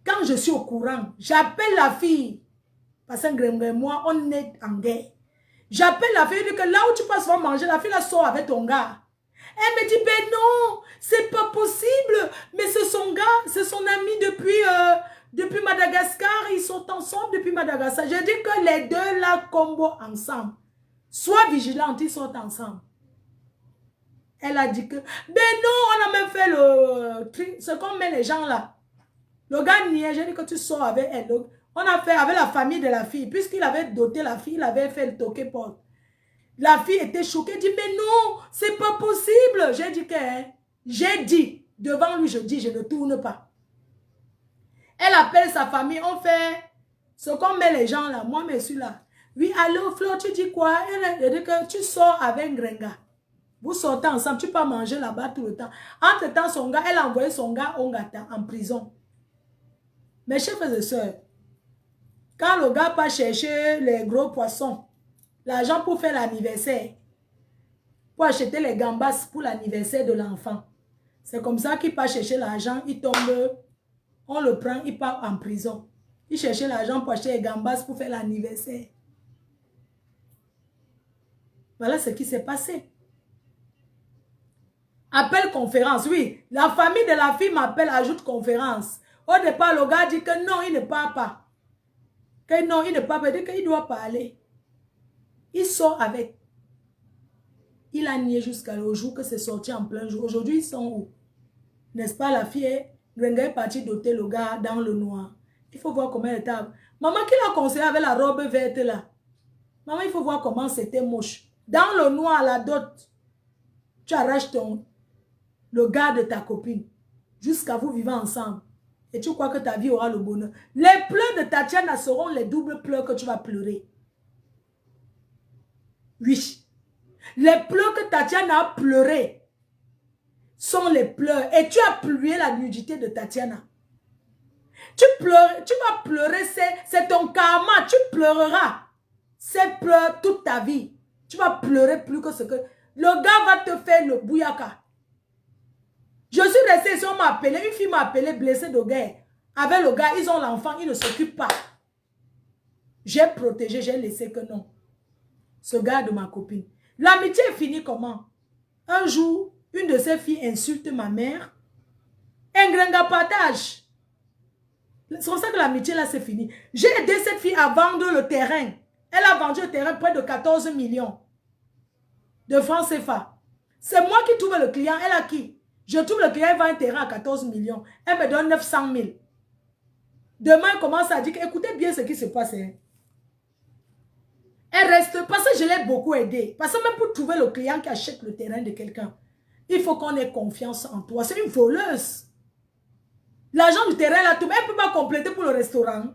Speaker 2: Quand je suis au courant, j'appelle la fille. Parce que moi, on est en guerre. J'appelle la fille, je dis que là où tu passes pour manger, la fille la sort avec ton gars. Elle me dit, ben non, c'est pas possible. Mais c'est son gars, c'est son ami depuis Madagascar. Ils sont ensemble depuis Madagascar. Je dis que les deux là, combo ensemble. Sois vigilante, ils sont ensemble. Elle a dit que, ben non, on a même fait le tri. C'est comme met les gens là. Le gars niait, j'ai dit que tu sors avec elle. Donc, on a fait avec la famille de la fille. Puisqu'il avait doté la fille, il avait fait le toqué porte. La fille était choquée, elle dit, mais non, c'est pas possible. J'ai dit que, j'ai dit, devant lui, je dis, je ne tourne pas. Elle appelle sa famille, on fait ce qu'on met les gens là, moi, je suis là. Oui, allô, Flo, tu dis quoi? Elle dit que tu sors avec Grenga. Vous sortez ensemble, tu peux manger là-bas tout le temps. Entre-temps, son gars, elle a envoyé son gars au Ngata en prison. Mes chers frères et sœurs, quand le gars part chercher les gros poissons, l'argent pour faire l'anniversaire, pour acheter les gambas pour l'anniversaire de l'enfant, c'est comme ça qu'il part chercher l'argent, il tombe, on le prend, il part en prison. Il cherchait l'argent pour acheter les gambas pour faire l'anniversaire. Voilà ce qui s'est passé. Appel conférence, oui. La famille de la fille m'appelle, ajoute conférence. Au départ, le gars dit que non, il ne parle pas. Que non, il ne parle pas. Il dit qu'il doit parler. Il sort avec. Il a nié jusqu'au jour que c'est sorti en plein jour. Aujourd'hui, ils sont où? N'est-ce pas, la fille est partie doter le gars dans le noir. Il faut voir comment elle était. Maman, qui l'a conseillé avec la robe verte là? Maman, il faut voir comment c'était moche. Dans le noir, la dot, tu arraches le gars de ta copine jusqu'à vous vivre ensemble. Et tu crois que ta vie aura le bonheur. Les pleurs de Tatiana seront les doubles pleurs que tu vas pleurer. Oui. Les pleurs que Tatiana a pleuré sont les pleurs. Et tu as pleuré la nudité de Tatiana. Tu pleures, tu vas pleurer, c'est ton karma. Tu pleureras ces pleurs toute ta vie. Tu vas pleurer plus que ce que... Le gars va te faire le bouyaka. Je suis restée ici, on m'a appelé, une fille m'a appelé blessée de guerre. Avec le gars, ils ont l'enfant, ils ne s'occupent pas. J'ai protégé, j'ai laissé que non. Ce gars de ma copine. L'amitié est finie comment? Un jour, une de ses filles insulte ma mère. Un grenga partage. C'est pour ça que l'amitié là c'est fini. J'ai aidé cette fille à vendre le terrain. Elle a vendu le terrain près de 14 millions de francs CFA. C'est moi qui trouve le client. Elle a qui? Je trouve le client, elle vend un terrain à 14 millions. Elle me donne 900 000. Demain, elle commence à dire, écoutez bien ce qui se passe. Hein. Elle reste, parce que je l'ai beaucoup aidé. Parce que même pour trouver le client qui achète le terrain de quelqu'un, il faut qu'on ait confiance en toi. C'est une voleuse. L'argent du terrain, là, elle ne peut pas compléter pour le restaurant.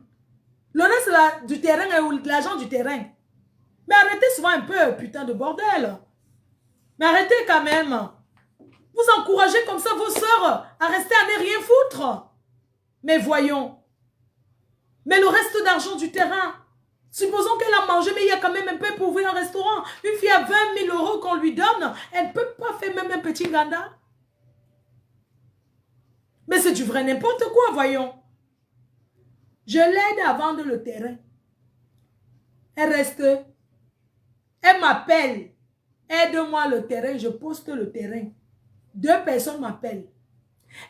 Speaker 2: Le reste du terrain est l'argent du terrain. Mais arrêtez souvent un peu, putain de bordel. Mais arrêtez quand même. Vous encouragez comme ça vos soeurs à rester à ne rien foutre. Mais voyons. Mais le reste d'argent du terrain, supposons qu'elle a mangé, mais il y a quand même un peu pour ouvrir un restaurant. Une fille à 20 000 € qu'on lui donne, elle ne peut pas faire même un petit ganda. Mais c'est du vrai n'importe quoi, voyons. Je l'aide à vendre le terrain. Elle reste. Elle m'appelle. Aide-moi le terrain, je poste le terrain. 2 personnes m'appellent.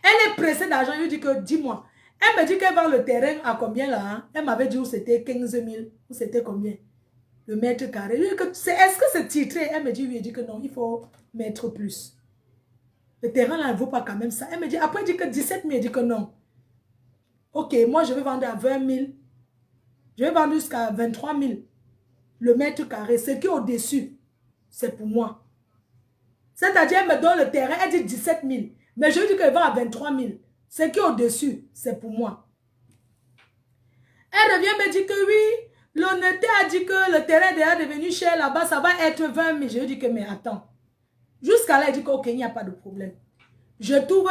Speaker 2: Elle est pressée d'argent, je lui dis que, dis-moi. Elle me dit qu'elle vend le terrain à combien là? Hein? Elle m'avait dit où c'était 15 000. Ou c'était combien? Le mètre carré. Est-ce que c'est titré? Elle me dit oui, elle dit que non, il faut mettre plus. Le terrain là ne vaut pas quand même ça. Elle me dit, après elle dit que 17 000, elle dit que non. Ok, moi je vais vendre à 20 000. Je vais vendre jusqu'à 23 000. Le mètre carré, ce qui est au-dessus, c'est pour moi. C'est-à-dire, elle me donne le terrain, elle dit 17 000. Mais je lui dis qu'elle vend à 23 000. Ce qui est au-dessus, c'est pour moi. Elle revient me dire que oui, l'honnêteté a dit que le terrain est déjà devenu cher là-bas, ça va être 20 000. Je lui dis que, mais attends. Jusqu'à là, elle dit qu'ok, il n'y a pas de problème. Je trouve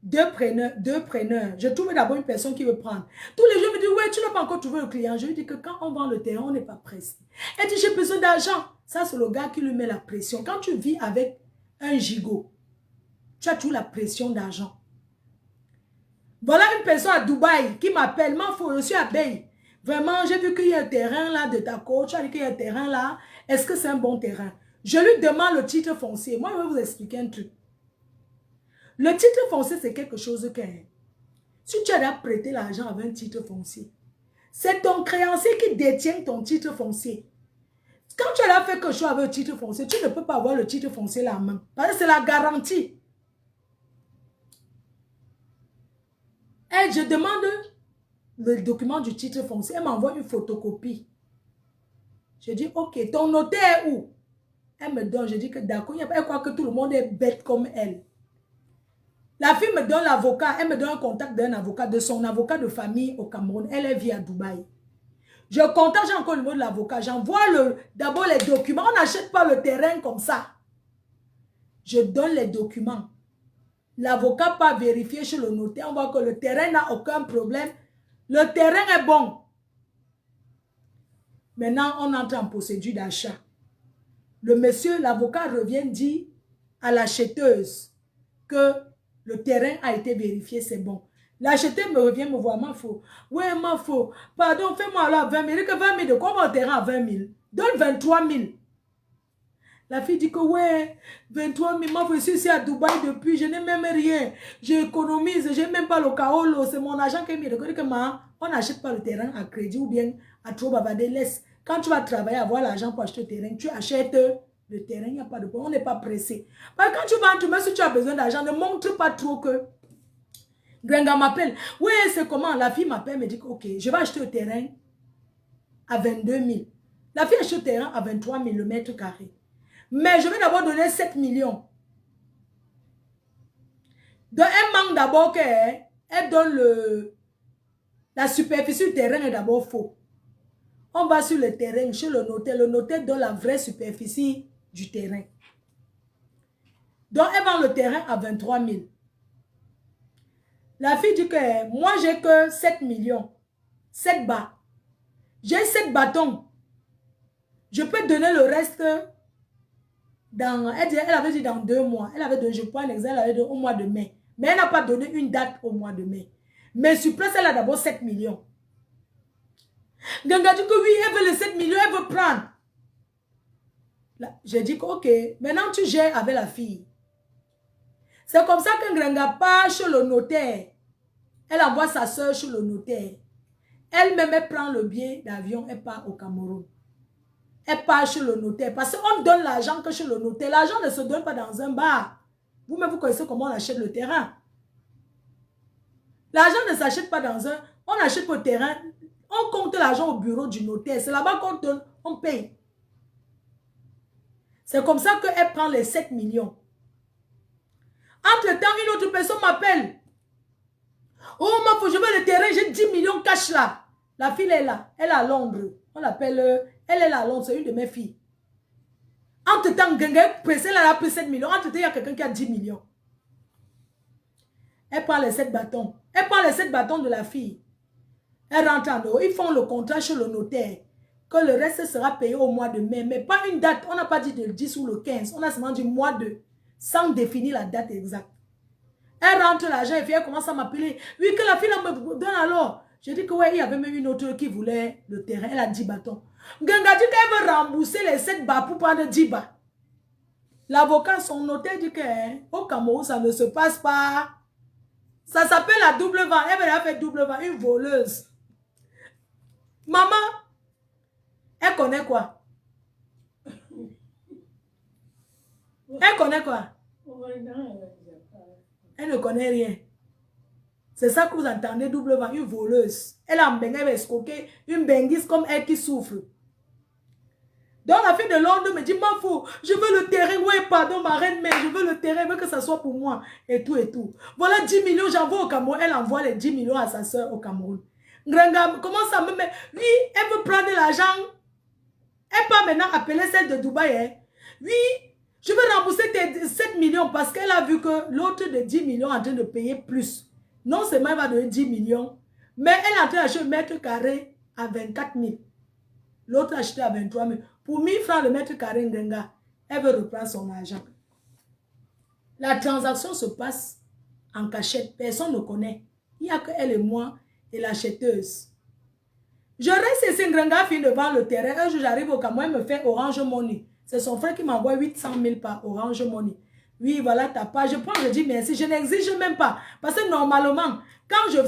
Speaker 2: deux preneurs. Je trouve d'abord une personne qui veut prendre. Tous les jours, me disent, ouais, tu n'as pas encore trouvé le client. Je lui dis que quand on vend le terrain, on n'est pas pressé. Elle dit, j'ai besoin d'argent. Ça, c'est le gars qui lui met la pression. Quand tu vis avec un gigot, tu as toujours la pression d'argent. Voilà une personne à Dubaï qui m'appelle, je suis à Bay. Vraiment, j'ai vu qu'il y a un terrain là de ta côte. Tu as dit qu'il y a un terrain là. Est-ce que c'est un bon terrain? Je lui demande le titre foncier. Moi, je vais vous expliquer un truc. Le titre foncier, c'est quelque chose que... Si tu as prêté l'argent avec un titre foncier, c'est ton créancier qui détient ton titre foncier. Quand tu as fait quelque chose avec un titre foncier, tu ne peux pas avoir le titre foncier là en main. Parce que c'est la garantie. Et je demande le document du titre foncier. Elle m'envoie une photocopie. Je dis, ok, ton notaire est où? Elle me donne, je dis que d'accord, elle croit que tout le monde est bête comme elle. La fille me donne l'avocat, elle me donne un contact d'un avocat, de son avocat de famille au Cameroun. Elle vit à Dubaï. Je contacte encore le mot de l'avocat, j'envoie d'abord les documents. On n'achète pas le terrain comme ça. Je donne les documents. L'avocat part vérifier chez le notaire, on voit que le terrain n'a aucun problème. Le terrain est bon. Maintenant, on entre en procédure d'achat. Le monsieur, l'avocat revient dire à l'acheteuse que le terrain a été vérifié, c'est bon. L'acheteur me revient me voir, ma faux. Oui, ma faux. Pardon, fais-moi alors 20 000. Il dit que 20 000 de quoi mon terrain à 20 000? Donne 23 000. La fille dit que ouais, 23 000, moi je suis ici à Dubaï depuis, je n'ai même rien. J'économise, je n'ai même pas le kaolo, c'est mon agent qui m'a dit que on n'achète pas le terrain à crédit ou bien à trop bavarder, laisse. Quand tu vas travailler, avoir l'argent pour acheter le terrain, tu achètes le terrain, il n'y a pas de problème, on n'est pas pressé. Parce que quand tu vas, même si tu as besoin d'argent, ne montre pas trop que... Grenga m'appelle, oui, c'est comment? La fille m'appelle, me dit que ok, je vais acheter le terrain à 22 000. La fille achète le terrain à 23 000 le mètre carré. Mais je vais d'abord donner 7 millions. Donc, elle manque d'abord qu'elle donne la superficie du terrain est d'abord faux. On va sur le terrain, chez le notaire donne la vraie superficie du terrain. Donc, elle vend le terrain à 23 000. La fille dit que moi, j'ai que 7 millions. 7 bas. J'ai 7 bâtons. Je peux donner le reste elle avait dit dans 2 mois. Elle avait donné, je prends un exemple, elle avait donné au mois de mai. Mais elle n'a pas donné une date au mois de mai. Mais sur place, elle a d'abord 7 millions. Ganga dit que oui, elle veut les 7 millions, elle veut prendre. J'ai dit que ok, maintenant tu gères avec la fille. C'est comme ça que Ganga part chez le notaire. Elle envoie sa soeur chez le notaire. Elle-même, elle prend le billet d'avion, elle part au Cameroun. Elle part chez le notaire. Parce qu'on donne l'argent que chez le notaire. L'argent ne se donne pas dans un bar. Vous-même, vous connaissez comment on achète le terrain. L'argent ne s'achète pas dans un... On achète le terrain. On compte l'argent au bureau du notaire. C'est là-bas qu'on donne, on paye. C'est comme ça qu'elle prend les 7 millions. Entre-temps, une autre personne m'appelle. Oh, je veux le terrain, j'ai 10 millions cash là. La fille est là. Elle est à Londres. On l'appelle... Elle est là à Londres, c'est une de mes filles. Entre-temps, elle a pris 7 millions. Entre-temps, il y a quelqu'un qui a 10 millions. Elle prend les 7 bâtons. Elle prend les 7 bâtons de la fille. Elle rentre en eau. Ils font le contrat chez le notaire. Que le reste sera payé au mois de mai. Mais pas une date. On n'a pas dit le 10 ou le 15. On a seulement dit mois de. Sans définir la date exacte. Elle rentre l'argent et puis elle commence à m'appeler. Oui, que la fille me donne alors. Je dis que ouais, il y avait même une autre qui voulait le terrain. Elle a 10 bâtons. Ganga dit qu'elle veut rembourser les 7 bas pour prendre 10 bas. L'avocat, son notaire dit qu'au Cameroun, ça ne se passe pas. Ça s'appelle la double vente. Elle a fait double vente, une voleuse. Maman, elle connaît quoi? Elle connaît quoi? Elle ne connaît rien. C'est ça que vous entendez, double vente, une voleuse. Elle a elle va escroquer une benguise comme elle qui souffre. Donc la fille de Londres me dit, ma fou, je veux le terrain, oui pardon ma reine, mais je veux le terrain, je veux que ça soit pour moi, et tout et tout. Voilà 10 millions, j'envoie au Cameroun, elle envoie les 10 millions à sa soeur au Cameroun. Granga, comment ça me met? Oui, elle veut prendre l'argent. Elle peut maintenant appeler celle de Dubaï. Hein? Oui, je veux rembourser tes 7 millions parce qu'elle a vu que l'autre de 10 millions est en train de payer plus. Non seulement elle va donner 10 millions, mais elle est en train d'acheter un mètre carré à 24 000. L'autre a acheté à 23 000. Pour 1000 francs le mètre carré, Ndenga, elle veut reprendre son argent. La transaction se passe en cachette. Personne ne connaît. Il n'y a que elle et moi et l'acheteuse. Je reste ici, Ndenga finit de vendre le terrain. Un jour, j'arrive au Cameroun, elle me fait Orange Money. C'est son frère qui m'envoie 800 000 par Orange Money. Oui, voilà ta part. Je prends, je dis merci. Je n'exige même pas. Parce que normalement,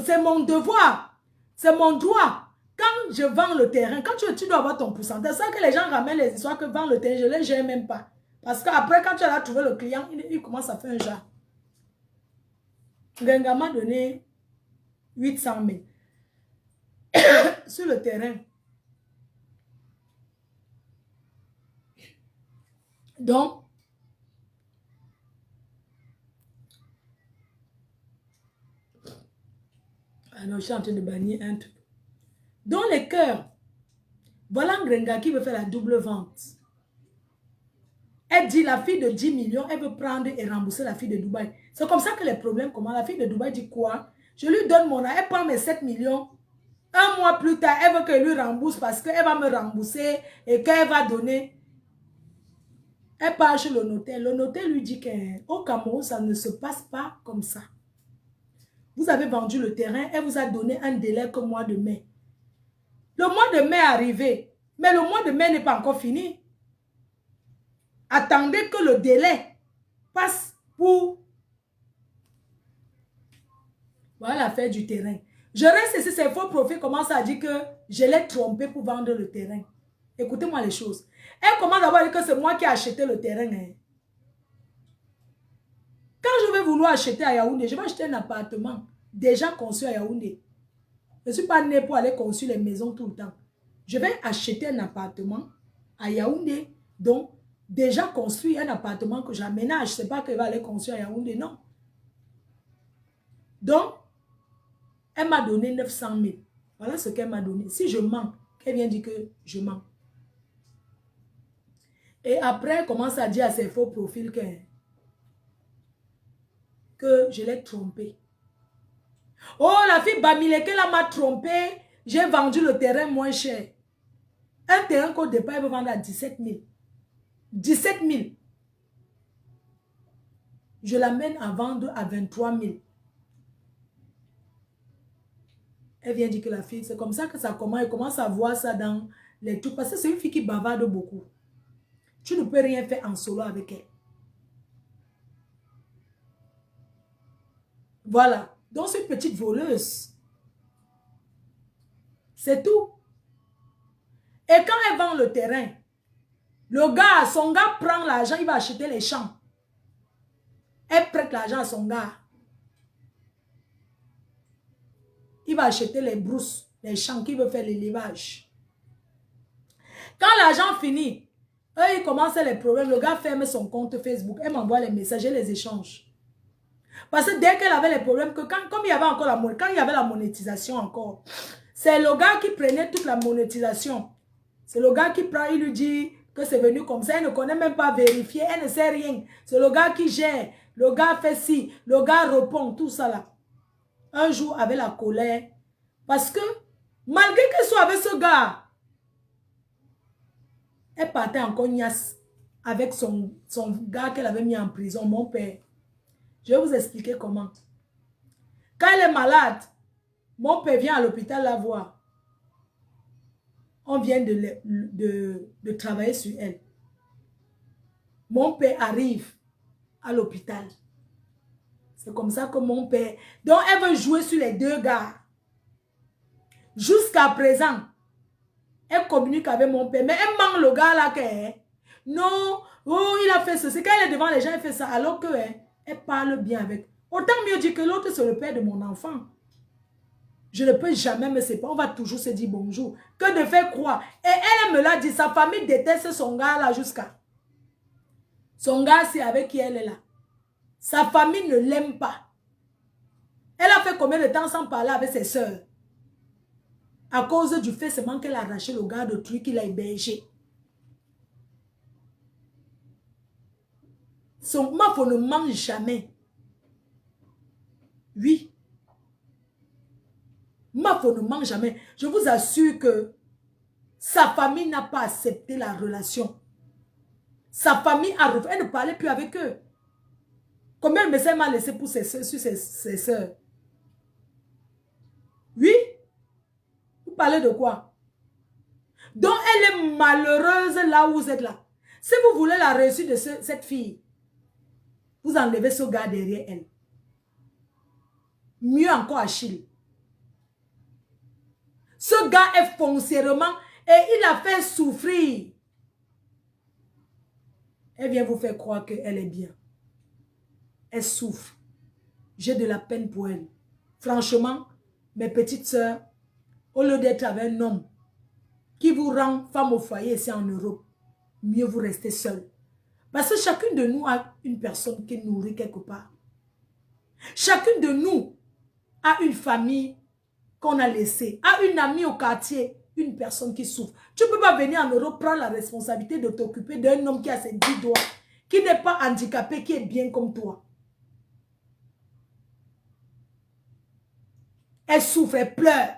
Speaker 2: c'est mon devoir. C'est mon droit. Quand je vends le terrain, quand tu dois avoir ton pourcentage, c'est ça que les gens ramènent les histoires que vendre le terrain, je ne les gère même pas. Parce qu'après, quand tu as trouvé le client, il commence à faire un genre. Ngenga m'a donné 800 000 sur le terrain. Donc, ah non, je suis en train de bannir un truc. Dans les cœurs, voilà Ngrenga qui veut faire la double vente. Elle dit, la fille de 10 millions, elle veut prendre et rembourser la fille de Dubaï. C'est comme ça que les problèmes commencent. La fille de Dubaï dit quoi? Je lui donne mon argent, elle prend mes 7 millions. Un mois plus tard, elle veut que je lui rembourse parce qu'elle va me rembourser et qu'elle va donner. Elle part chez le notaire. Le notaire lui dit qu'au Cameroun, ça ne se passe pas comme ça. Vous avez vendu le terrain, elle vous a donné un délai qu'au mois de mai. Le mois de mai est arrivé, mais le mois de mai n'est pas encore fini. Attendez que le délai passe pour... Voilà l'affaire du terrain. Je reste ici, ces faux profils commencent à dire que je l'ai trompé pour vendre le terrain. Écoutez-moi les choses. Elle commence à dire que c'est moi qui ai acheté le terrain. Hein. Quand je vais vouloir acheter à Yaoundé, je vais acheter un appartement déjà conçu à Yaoundé. Je ne suis pas née pour aller construire les maisons tout le temps. Je vais acheter un appartement à Yaoundé, donc déjà construit un appartement que j'aménage. Ce n'est pas qu'elle va aller construire à Yaoundé, non. Donc, elle m'a donné 900 000. Voilà ce qu'elle m'a donné. Si je mens, qu'elle vient dire que je mens. Et après, elle commence à dire à ses faux profils que je l'ai trompé. Oh, la fille Bamileke là m'a trompé. J'ai vendu le terrain moins cher. Un terrain qu'au départ, elle veut vendre à 17 000. 17 000. Je l'amène à vendre à 23 000. Elle vient dire que la fille, c'est comme ça que ça commence. Elle commence à voir ça dans les trucs. Parce que c'est une fille qui bavarde beaucoup. Tu ne peux rien faire en solo avec elle. Voilà. Donc, c'est une petite voleuse. C'est tout. Et quand elle vend le terrain, son gars prend l'argent, il va acheter les champs. Elle prête l'argent à son gars. Il va acheter les brousses, les champs qu'il veut faire l'élevage. Quand l'argent finit, eux, ils commencent les problèmes. Le gars ferme son compte Facebook. Elle m'envoie les messages et les échanges. Parce que dès qu'elle avait les problèmes, comme il y avait encore quand il y avait la monétisation encore, c'est le gars qui prenait toute la monétisation. C'est le gars qui prend, il lui dit que c'est venu comme ça. Elle ne connaît même pas vérifier, elle ne sait rien. C'est le gars qui gère. Le gars fait ci, le gars répond, tout ça là. Un jour, avec la colère, parce que malgré qu'elle soit avec ce gars, elle partait en cognasse avec son gars qu'elle avait mis en prison, mon père. Je vais vous expliquer comment. Quand elle est malade, mon père vient à l'hôpital la voir. On vient de travailler sur elle. Mon père arrive à l'hôpital. C'est comme ça que mon père... Donc, elle veut jouer sur les deux gars. Jusqu'à présent, elle communique avec mon père. Mais elle manque le gars là que... Non, oh, il a fait ceci. Quand elle est devant les gens, elle fait ça. Alors que elle parle bien avec. Autant mieux dire que l'autre, c'est le père de mon enfant. Je ne peux jamais me séparer. On va toujours se dire bonjour. Que de faire croire. Et elle me l'a dit. Sa famille déteste son gars là jusqu'à... Son gars, c'est avec qui elle est là. Sa famille ne l'aime pas. Elle a fait combien de temps sans parler avec ses soeurs? À cause du fait seulement qu'elle a arraché le gars de truc qu'il a hébergé. Son mafo ne mange jamais. Oui. Mafo ne mange jamais. Je vous assure que sa famille n'a pas accepté la relation. Sa famille a refusé. Elle ne parlait plus avec eux. Combien de messages m'a laissé pour ses soeurs? Oui. Vous parlez de quoi? Donc elle est malheureuse là où vous êtes là. Si vous voulez la réussite de cette fille, vous enlevez ce gars derrière elle. Mieux encore Achille. Ce gars est foncièrement et il a fait souffrir. Elle vient vous faire croire qu'elle est bien. Elle souffre. J'ai de la peine pour elle. Franchement, mes petites sœurs, au lieu d'être avec un homme qui vous rend femme au foyer ici en Europe, mieux vous restez seul. Parce que chacune de nous a une personne qui nourrit quelque part. Chacune de nous a une famille qu'on a laissée, a une amie au quartier, une personne qui souffre. Tu ne peux pas venir en Europe prendre la responsabilité de t'occuper d'un homme qui a ses 10 doigts, qui n'est pas handicapé, qui est bien comme toi. Elle souffre, elle pleure.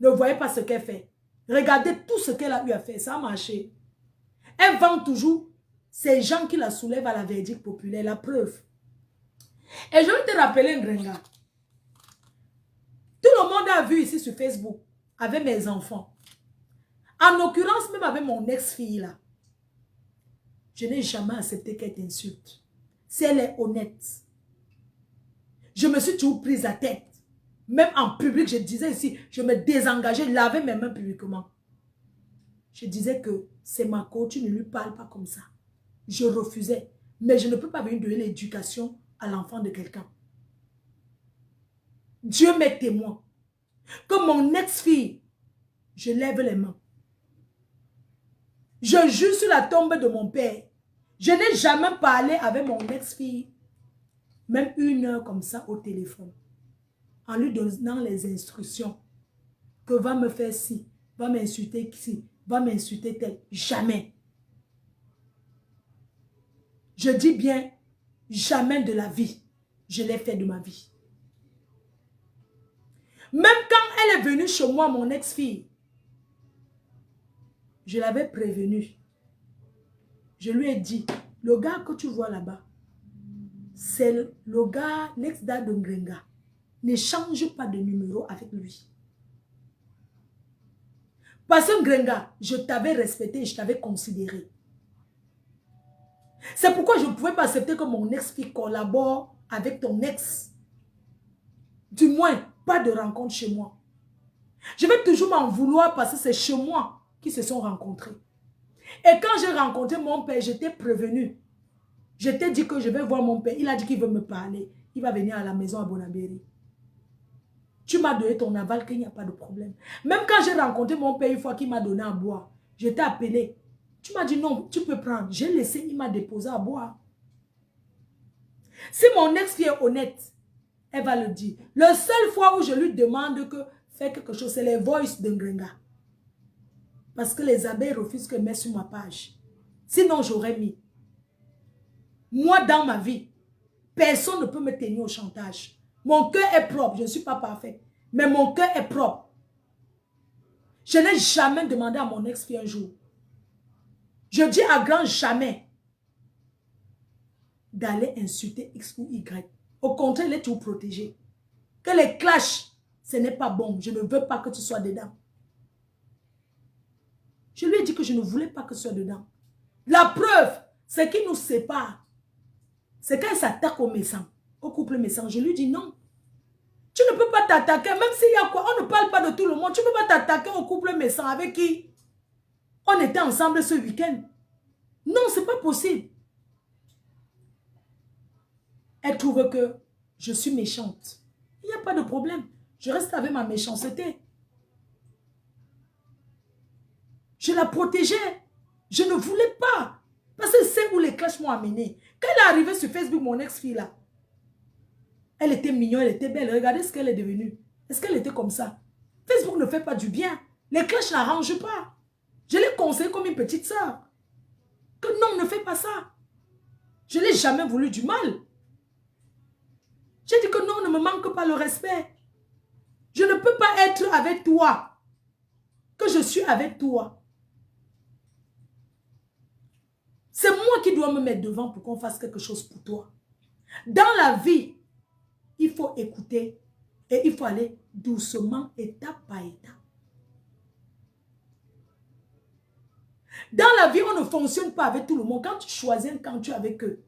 Speaker 2: Ne voyez pas ce qu'elle fait. Regardez tout ce qu'elle a eu à faire. Ça a marché. Elle vend toujours ces gens qui la soulèvent à la verdict populaire. La preuve. Et je vais te rappeler un gringa. Tout le monde a vu ici sur Facebook avec mes enfants. En l'occurrence, même avec mon ex-fille là. Je n'ai jamais accepté qu'elle t'insulte. Si elle est honnête. Je me suis toujours prise la tête. Même en public, je disais ici, je me désengageais, je lavais mes mains publiquement. Je disais que c'est ma coach, tu ne lui parles pas comme ça. Je refusais. Mais je ne peux pas venir donner l'éducation à l'enfant de quelqu'un. Dieu m'est témoin. Que mon ex-fille, je lève les mains. Je jure sur la tombe de mon père. Je n'ai jamais parlé avec mon ex-fille, même 1 heure comme ça au téléphone, en lui donnant les instructions. Que va me faire ci, va m'insulter ci, va m'insulter tel. Jamais. Je dis bien, jamais de la vie, je l'ai fait de ma vie. Même quand elle est venue chez moi, mon ex-fille, je l'avais prévenue. Je lui ai dit, le gars que tu vois là-bas, c'est le gars, l'ex-dad de Ngrenga. Ne change pas de numéro avec lui. Parce que Ngrenga, je t'avais respecté et je t'avais considéré. C'est pourquoi je ne pouvais pas accepter que mon ex-fille collabore avec ton ex. Du moins, pas de rencontre chez moi. Je vais toujours m'en vouloir parce que c'est chez moi qu'ils se sont rencontrés. Et quand j'ai rencontré mon père, j'étais prévenu. Je t'ai dit que je vais voir mon père. Il a dit qu'il veut me parler. Il va venir à la maison à Bonabéry. Tu m'as donné ton aval qu'il n'y a pas de problème. Même quand j'ai rencontré mon père une fois qu'il m'a donné à boire, je t'ai appelé. Tu m'as dit non, tu peux prendre. J'ai laissé, il m'a déposé à boire. Si mon ex-fille est honnête, elle va le dire. La seule fois où je lui demande que faire quelque chose, c'est les voices de Ngrenga. Parce que les abeilles refusent que je mette sur ma page. Sinon, j'aurais mis. Moi, dans ma vie, personne ne peut me tenir au chantage. Mon cœur est propre. Je ne suis pas parfait. Mais mon cœur est propre. Je n'ai jamais demandé à mon ex-fille un jour. Je dis à grand jamais d'aller insulter X ou Y. Au contraire, il est toujours protégé. Que les clashs, ce n'est pas bon. Je ne veux pas que tu sois dedans. Je lui ai dit que je ne voulais pas que tu sois dedans. La preuve, ce qui nous sépare, c'est quand il s'attaque au méchant, au couple méchant. Je lui dis non. Tu ne peux pas t'attaquer, même s'il y a quoi, on ne parle pas de tout le monde. Tu ne peux pas t'attaquer au couple méchant avec qui on était ensemble ce week-end. Non, ce n'est pas possible. Elle trouve que je suis méchante. Il n'y a pas de problème. Je reste avec ma méchanceté. Je la protégeais. Je ne voulais pas. Parce que c'est où les clashs m'ont amené. Quand elle est arrivée sur Facebook, mon ex-fille là, elle était mignonne, elle était belle. Regardez ce qu'elle est devenue. Est-ce qu'elle était comme ça? Facebook ne fait pas du bien. Les clashs n'arrangent pas. Je l'ai conseillé comme une petite soeur. Que non, ne fais pas ça. Je n'ai jamais voulu du mal. J'ai dit que non, ne me manque pas le respect. Je ne peux pas être avec toi. Que je suis avec toi. C'est moi qui dois me mettre devant pour qu'on fasse quelque chose pour toi. Dans la vie, il faut écouter et il faut aller doucement, étape par étape. Dans la vie, on ne fonctionne pas avec tout le monde. Quand tu choisis, quand tu es avec eux,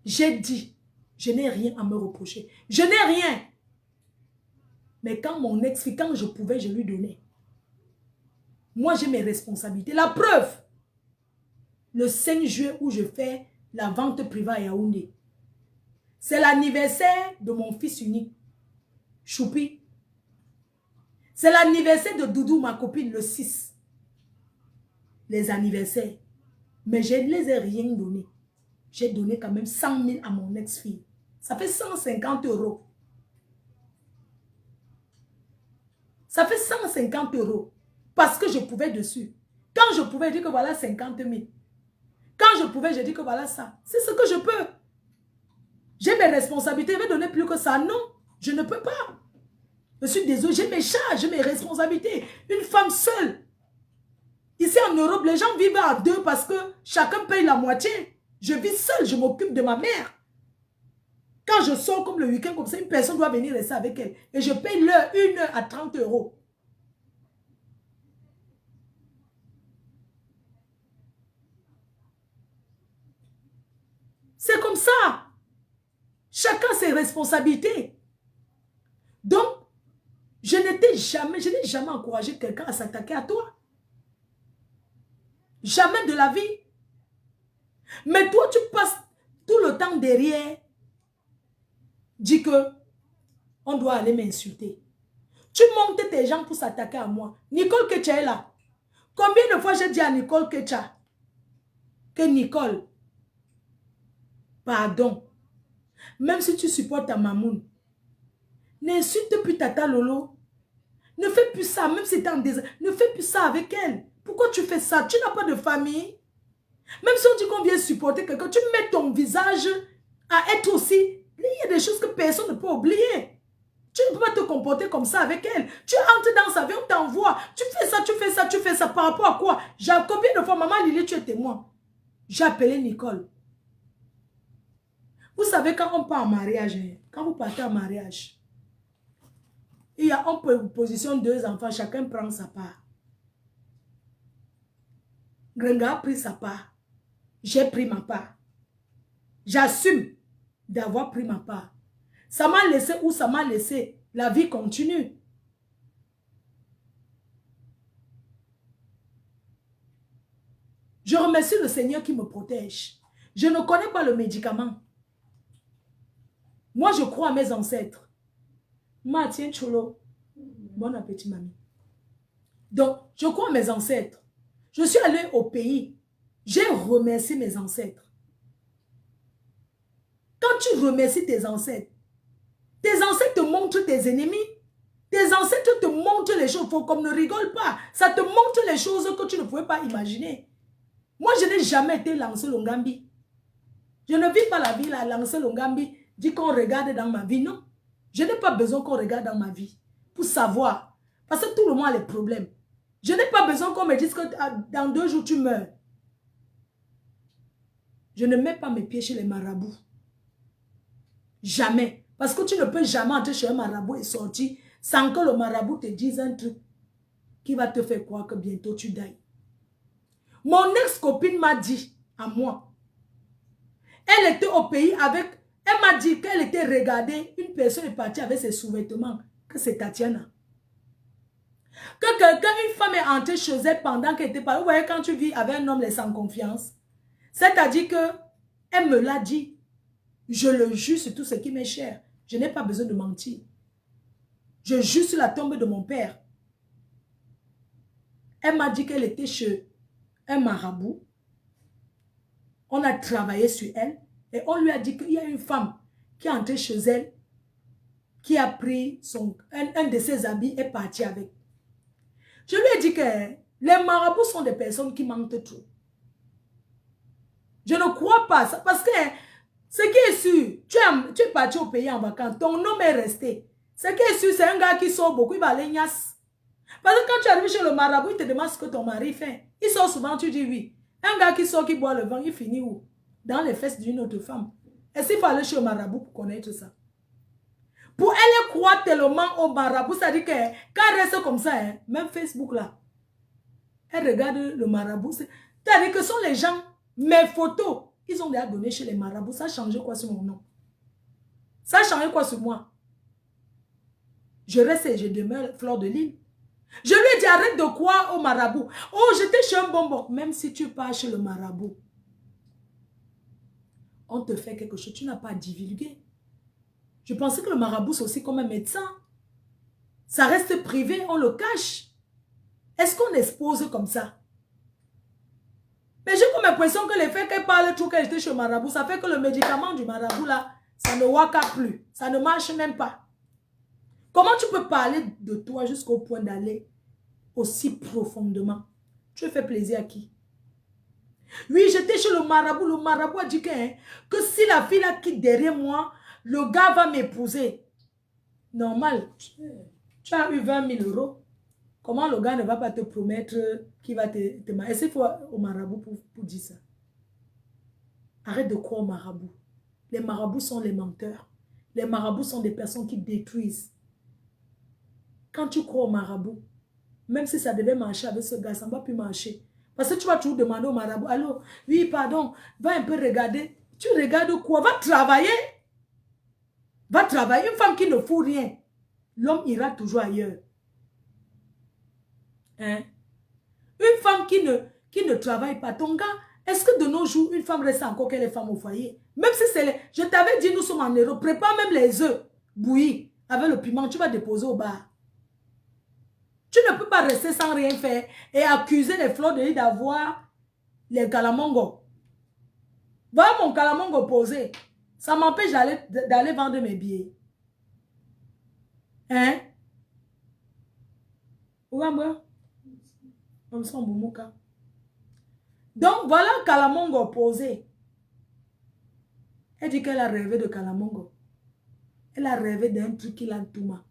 Speaker 2: j'ai dit, je n'ai rien à me reprocher. Je n'ai rien. Mais quand mon ex-fille, quand je pouvais, je lui donnais. Moi, j'ai mes responsabilités. La preuve, le 5 juillet où je fais la vente privée à Yaoundé, c'est l'anniversaire de mon fils unique, Choupi. C'est l'anniversaire de Doudou, ma copine, le 6. Les anniversaires. Mais je ne les ai rien donné. J'ai donné quand même 100 000 à mon ex-fille. Ça fait 150 euros. Ça fait 150 euros. Parce que je pouvais dessus. Quand je pouvais, je dis que voilà 50 000. Quand je pouvais, je dis que voilà ça. C'est ce que je peux. J'ai mes responsabilités. Je vais donner plus que ça. Non, je ne peux pas. Je suis désolée. J'ai mes charges, j'ai mes responsabilités. Une femme seule. Ici en Europe, les gens vivent à deux parce que chacun paye la moitié. Je vis seule, je m'occupe de ma mère. Quand je sors comme le week-end, comme ça, une personne doit venir rester avec elle. Et je paye l'heure, 1 heure à 30 euros. C'est comme ça. Chacun ses responsabilités. Donc, je n'ai jamais encouragé quelqu'un à s'attaquer à toi. Jamais de la vie. Mais toi, tu passes tout le temps derrière. Dis que on doit aller m'insulter. Tu montes tes gens pour s'attaquer à moi. Nicole Ketcha est là. Combien de fois j'ai dit à Nicole Ketcha que Nicole, pardon, même si tu supportes ta mamoun, n'insulte plus Tata Lolo. Ne fais plus ça, même si tu es en désert. Ne fais plus ça avec elle. Pourquoi tu fais ça? Tu n'as pas de famille. Même si on dit qu'on vient supporter quelqu'un, tu mets ton visage à être aussi. Il y a des choses que personne ne peut oublier. Tu ne peux pas te comporter comme ça avec elle. Tu entres dans sa vie, on t'envoie. Tu fais ça, tu fais ça, tu fais ça. Par rapport à quoi? Combien de fois, maman Lily, tu es témoin? J'ai appelé Nicole. Vous savez, quand on part en mariage, quand vous partez en mariage, il y a en position 2 enfants, chacun prend sa part. Grenga a pris sa part. J'ai pris ma part. J'assume d'avoir pris ma part. Ça m'a laissé où ça m'a laissé. La vie continue. Je remercie le Seigneur qui me protège. Je ne connais pas le médicament. Moi, je crois à mes ancêtres. Tiens, Cholo. Bon appétit, mamie. Donc, je crois à mes ancêtres. Je suis allée au pays. J'ai remercié mes ancêtres. Quand tu remercies tes ancêtres te montrent tes ennemis. Tes ancêtres te montrent les choses. Faut qu'on ne rigole pas. Ça te montre les choses que tu ne pouvais pas imaginer. Moi, je n'ai jamais été lancé Longambi. Je ne vis pas la vie là, lancer Longambi. Dit qu'on regarde dans ma vie. Non. Je n'ai pas besoin qu'on regarde dans ma vie. Pour savoir. Parce que tout le monde a les problèmes. Je n'ai pas besoin qu'on me dise que dans 2 jours, tu meurs. Je ne mets pas mes pieds chez les marabouts. Jamais. Parce que tu ne peux jamais entrer chez un marabout et sortir sans que le marabout te dise un truc qui va te faire croire que bientôt tu dailles. Mon ex-copine m'a dit à moi, elle était au pays avec, elle m'a dit qu'elle était regardée, une personne est partie avec ses sous-vêtements, que c'est Tatiana. Que quelqu'un, une femme est entrée chez elle pendant qu'elle était partie. Vous voyez, quand tu vis avec un homme sans confiance, c'est-à-dire que elle me l'a dit. Je le jure sur tout ce qui m'est cher. Je n'ai pas besoin de mentir. Je jure sur la tombe de mon père. Elle m'a dit qu'elle était chez un marabout. On a travaillé sur elle. Et on lui a dit qu'il y a une femme qui est entrée chez elle, qui a pris un de ses habits et est partie avec. Je lui ai dit que les marabouts sont des personnes qui mentent trop. Je ne crois pas ça. Parce que ce qui est sûr, tu es parti au pays en vacances, ton homme est resté. Ce qui est sûr, c'est un gars qui sort beaucoup, il va aller niasse. Parce que quand tu arrives chez le marabout, il te demande ce que ton mari fait. Il sort souvent, tu dis oui. Un gars qui sort, qui boit le vin, il finit où? Dans les fesses d'une autre femme. Est-ce qu'il faut aller chez le marabout pour connaître ça? Pour elle croire tellement au marabout, ça dit que quand elle reste comme ça, même Facebook là, elle regarde le marabout. C'est-à-dire que ce sont les gens, mes photos, ils ont déjà donné chez les marabouts. Ça a changé quoi sur mon nom? Ça a changé quoi sur moi? Je reste et je demeure Fleur de Lille. Je lui ai dit, arrête de croire au marabout. Oh, j'étais chez un bonbon. Même si tu pars chez le marabout, on te fait quelque chose, tu n'as pas à divulguer. Je pensais que le marabout, c'est aussi comme un médecin. Ça reste privé, on le cache. Est-ce qu'on expose comme ça? Mais j'ai comme l'impression que le fait qu'elle parle trop qu'elle était chez le marabout, ça fait que le médicament du marabout là, ça ne waka plus. Ça ne marche même pas. Comment tu peux parler de toi jusqu'au point d'aller aussi profondément? Tu fais plaisir à qui? Oui, j'étais chez le marabout a dit que si la fille là quitte derrière moi, le gars va m'épouser. Normal, tu as eu 20 000 euros. Comment le gars ne va pas te promettre qu'il va te marier? Est-ce qu'il faut au marabout pour dire ça? Arrête de croire au marabout. Les marabouts sont les menteurs. Les marabouts sont des personnes qui détruisent. Quand tu crois au marabout, même si ça devait marcher avec ce gars, ça ne va plus marcher. Parce que tu vas toujours demander au marabout, allô, oui, pardon, va un peu regarder. Tu regardes quoi? Va travailler. Va travailler. Une femme qui ne fout rien, l'homme ira toujours ailleurs. Hein? Une femme qui ne travaille pas, ton gars, est-ce que de nos jours, une femme reste encore qu'elle est femme au foyer? Même si c'est les... Je t'avais dit, nous sommes en Europe, prépare même les œufs bouillis avec le piment, tu vas déposer au bar. Tu ne peux pas rester sans rien faire et accuser les fleurs de lit d'avoir les calamongos. Voilà mon calamongo posé. Ça m'empêche d'aller vendre mes billets. Hein? Donc voilà calamongo posé. Elle dit qu'elle a rêvé de calamongo. Elle a rêvé d'un truc qui l'a tout mal.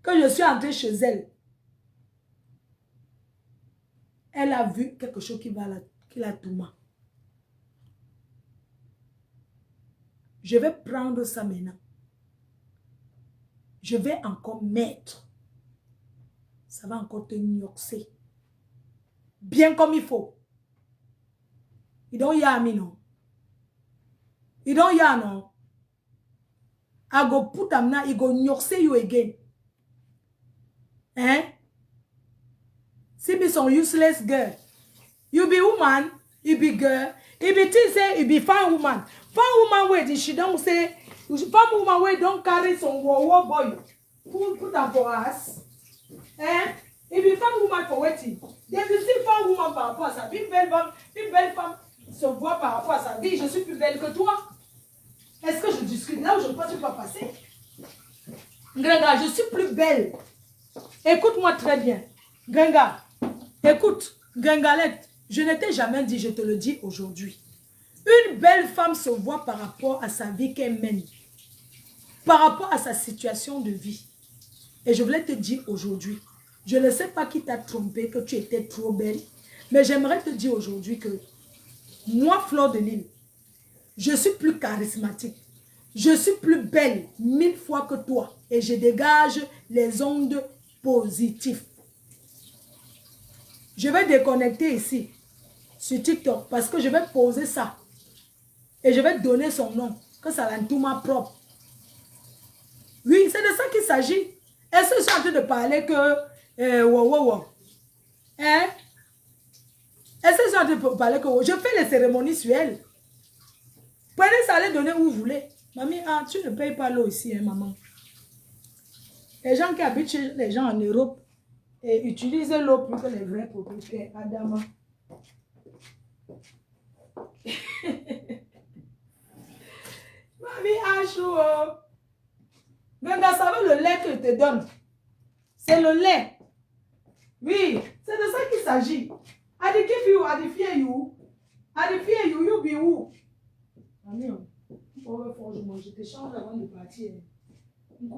Speaker 2: Quand je suis entrée chez elle, elle a vu quelque chose qui l'a tout mal. Je vais prendre ça maintenant. Je vais encore mettre. Ça va encore te gnoxer. Bien comme il faut. You don't hear me, no? You don't hear, no? I go put them now, he go gnoxe you again. Eh? See me some useless girl. You be woman, you be girl. You be thing say, you be fine woman. Fine woman wait, she don't say, fine woman wait, don't carry some war boy. Put them for us. Eh? If you fine woman for waiting, then you see fine woman par rapport à ça. Une belle femme se voit par rapport à sa vie. Je suis plus belle que toi. Est-ce que je discute là où je ne peux pas passer? Grenga, je suis plus belle. Écoute-moi très bien. Grenga, écoute, Grengalette, je ne t'ai jamais dit, je te le dis aujourd'hui. Une belle femme se voit par rapport à sa vie qu'elle mène. Par rapport à sa situation de vie. Et je voulais te dire aujourd'hui, je ne sais pas qui t'a trompé, que tu étais trop belle, mais j'aimerais te dire aujourd'hui que moi, Fleur de Lille, je suis plus charismatique. Je suis plus belle 1000 fois que toi. Et je dégage les ondes positives. Je vais déconnecter ici, sur TikTok, parce que je vais poser ça. Et je vais donner son nom, que ça l'entoure propre. Oui, c'est de ça qu'il s'agit. Est-ce que je suis en train de parler que... Hein? Est-ce que je suis en train de parler que... Je fais les cérémonies sur elle. Prenez ça, allez donner où vous voulez. Mamie, ah, tu ne payes pas l'eau ici, hein, maman. Les gens qui habitent chez les gens en Europe et utilisent l'eau plus que les vrais propriétaires. Adama. Mamie, ah, chou. Ganga, ça veut le lait que je te donne. C'est le lait. Oui, c'est de ça qu'il s'agit. I give you, I fear you. I fear you, you be who? Mamie, je te change avant de partir. You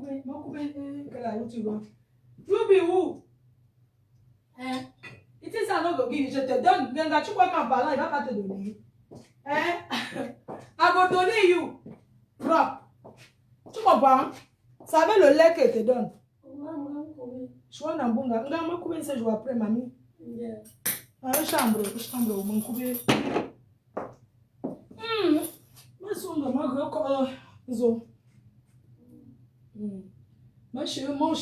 Speaker 2: be who? Hein? It is not go give. Je te donne. Ganga, tu crois qu'en parlant, il ne va pas te donner. Hein? I go donner you. Propre. Tu comprends? Ça veut le lait que je te donne. Je suis en bonga. Je vais couper ce jour après, mamie. Chambre, au mon coupé. Ma sombre, ma grand. Ma chérie, mon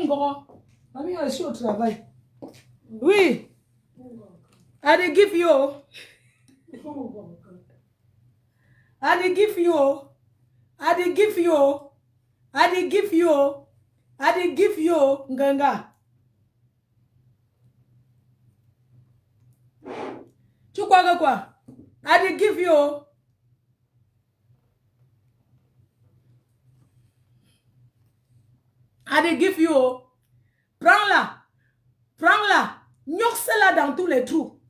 Speaker 2: grand. Mamie, je suis au travail. Oui. I give you. I give you. I give you. I give you. I give you. Nganga. Tu crois que quoi? I did give you. I did give you. Prends-la. Prends-la. Nyoxe-la dans tous les trous.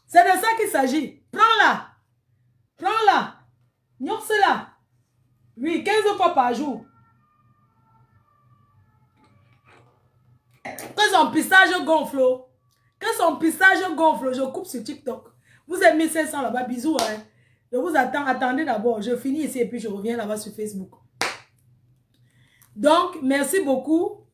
Speaker 2: C'est de ça qu'il s'agit. Prends-la. Prends-la. Nyoxe-la. Oui, 15 fois par jour. Que son pistage gonfle. Que son pistage gonfle. Je coupe sur TikTok. Vous avez 1500 là-bas. Bisous. Hein. Je vous attends. Attendez d'abord. Je finis ici et puis je reviens là-bas sur Facebook. Donc, merci beaucoup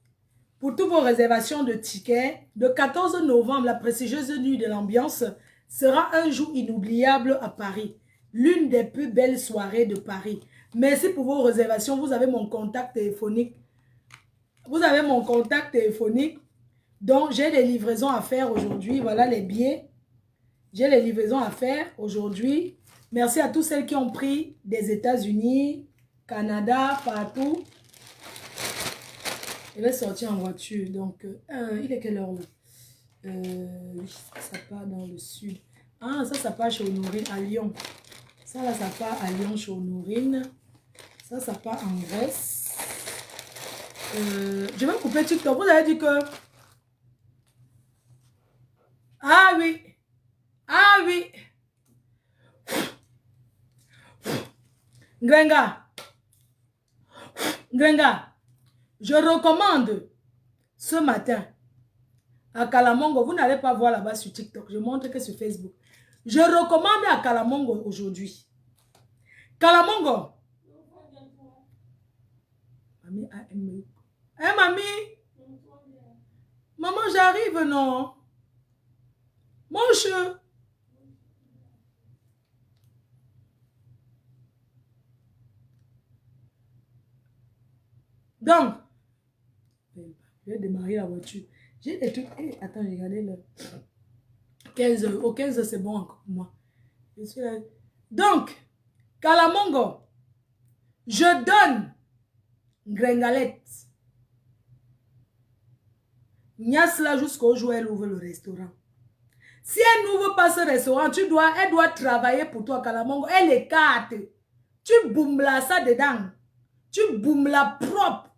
Speaker 2: pour toutes vos réservations de tickets. Le 14 novembre, la prestigieuse nuit de l'ambiance sera un jour inoubliable à Paris. L'une des plus belles soirées de Paris. Merci pour vos réservations. Vous avez mon contact téléphonique. Vous avez mon contact téléphonique. Donc, j'ai des livraisons à faire aujourd'hui. Voilà les billets. J'ai les livraisons à faire aujourd'hui. Merci à tous celles qui ont pris des États-Unis, Canada, partout. Je vais sortir en voiture. Donc, il est quelle heure là? Oui, ça part dans le sud. Ah, ça part chez Honorine, à Lyon. Ça, là, ça part à Lyon, chez Honorine. Ça part en Grèce. Je vais couper TikTok. Vous avez dit que... Ah oui. Ah oui. Grenga. Grenga. Je recommande ce matin à Kalamongo. Vous n'allez pas voir là-bas sur TikTok. Je montre que sur Facebook. Je recommande à Kalamongo aujourd'hui. Kalamongo. Mamie a aimé. Hein, mamie? Maman, j'arrive, non? Mange. Donc, je vais démarrer la voiture. J'ai des trucs. Hey, attends, regardez le 15 heures. Au 15 heures, c'est bon encore pour moi. Je suis là. Donc, Kalamongo, je donne Grengalette. Nias là jusqu'au jour où elle ouvre le restaurant. Si elle n'ouvre pas ce restaurant, elle doit travailler pour toi, Kalamongo. Elle écarte. Tu boum là ça dedans. Tu boum la propre.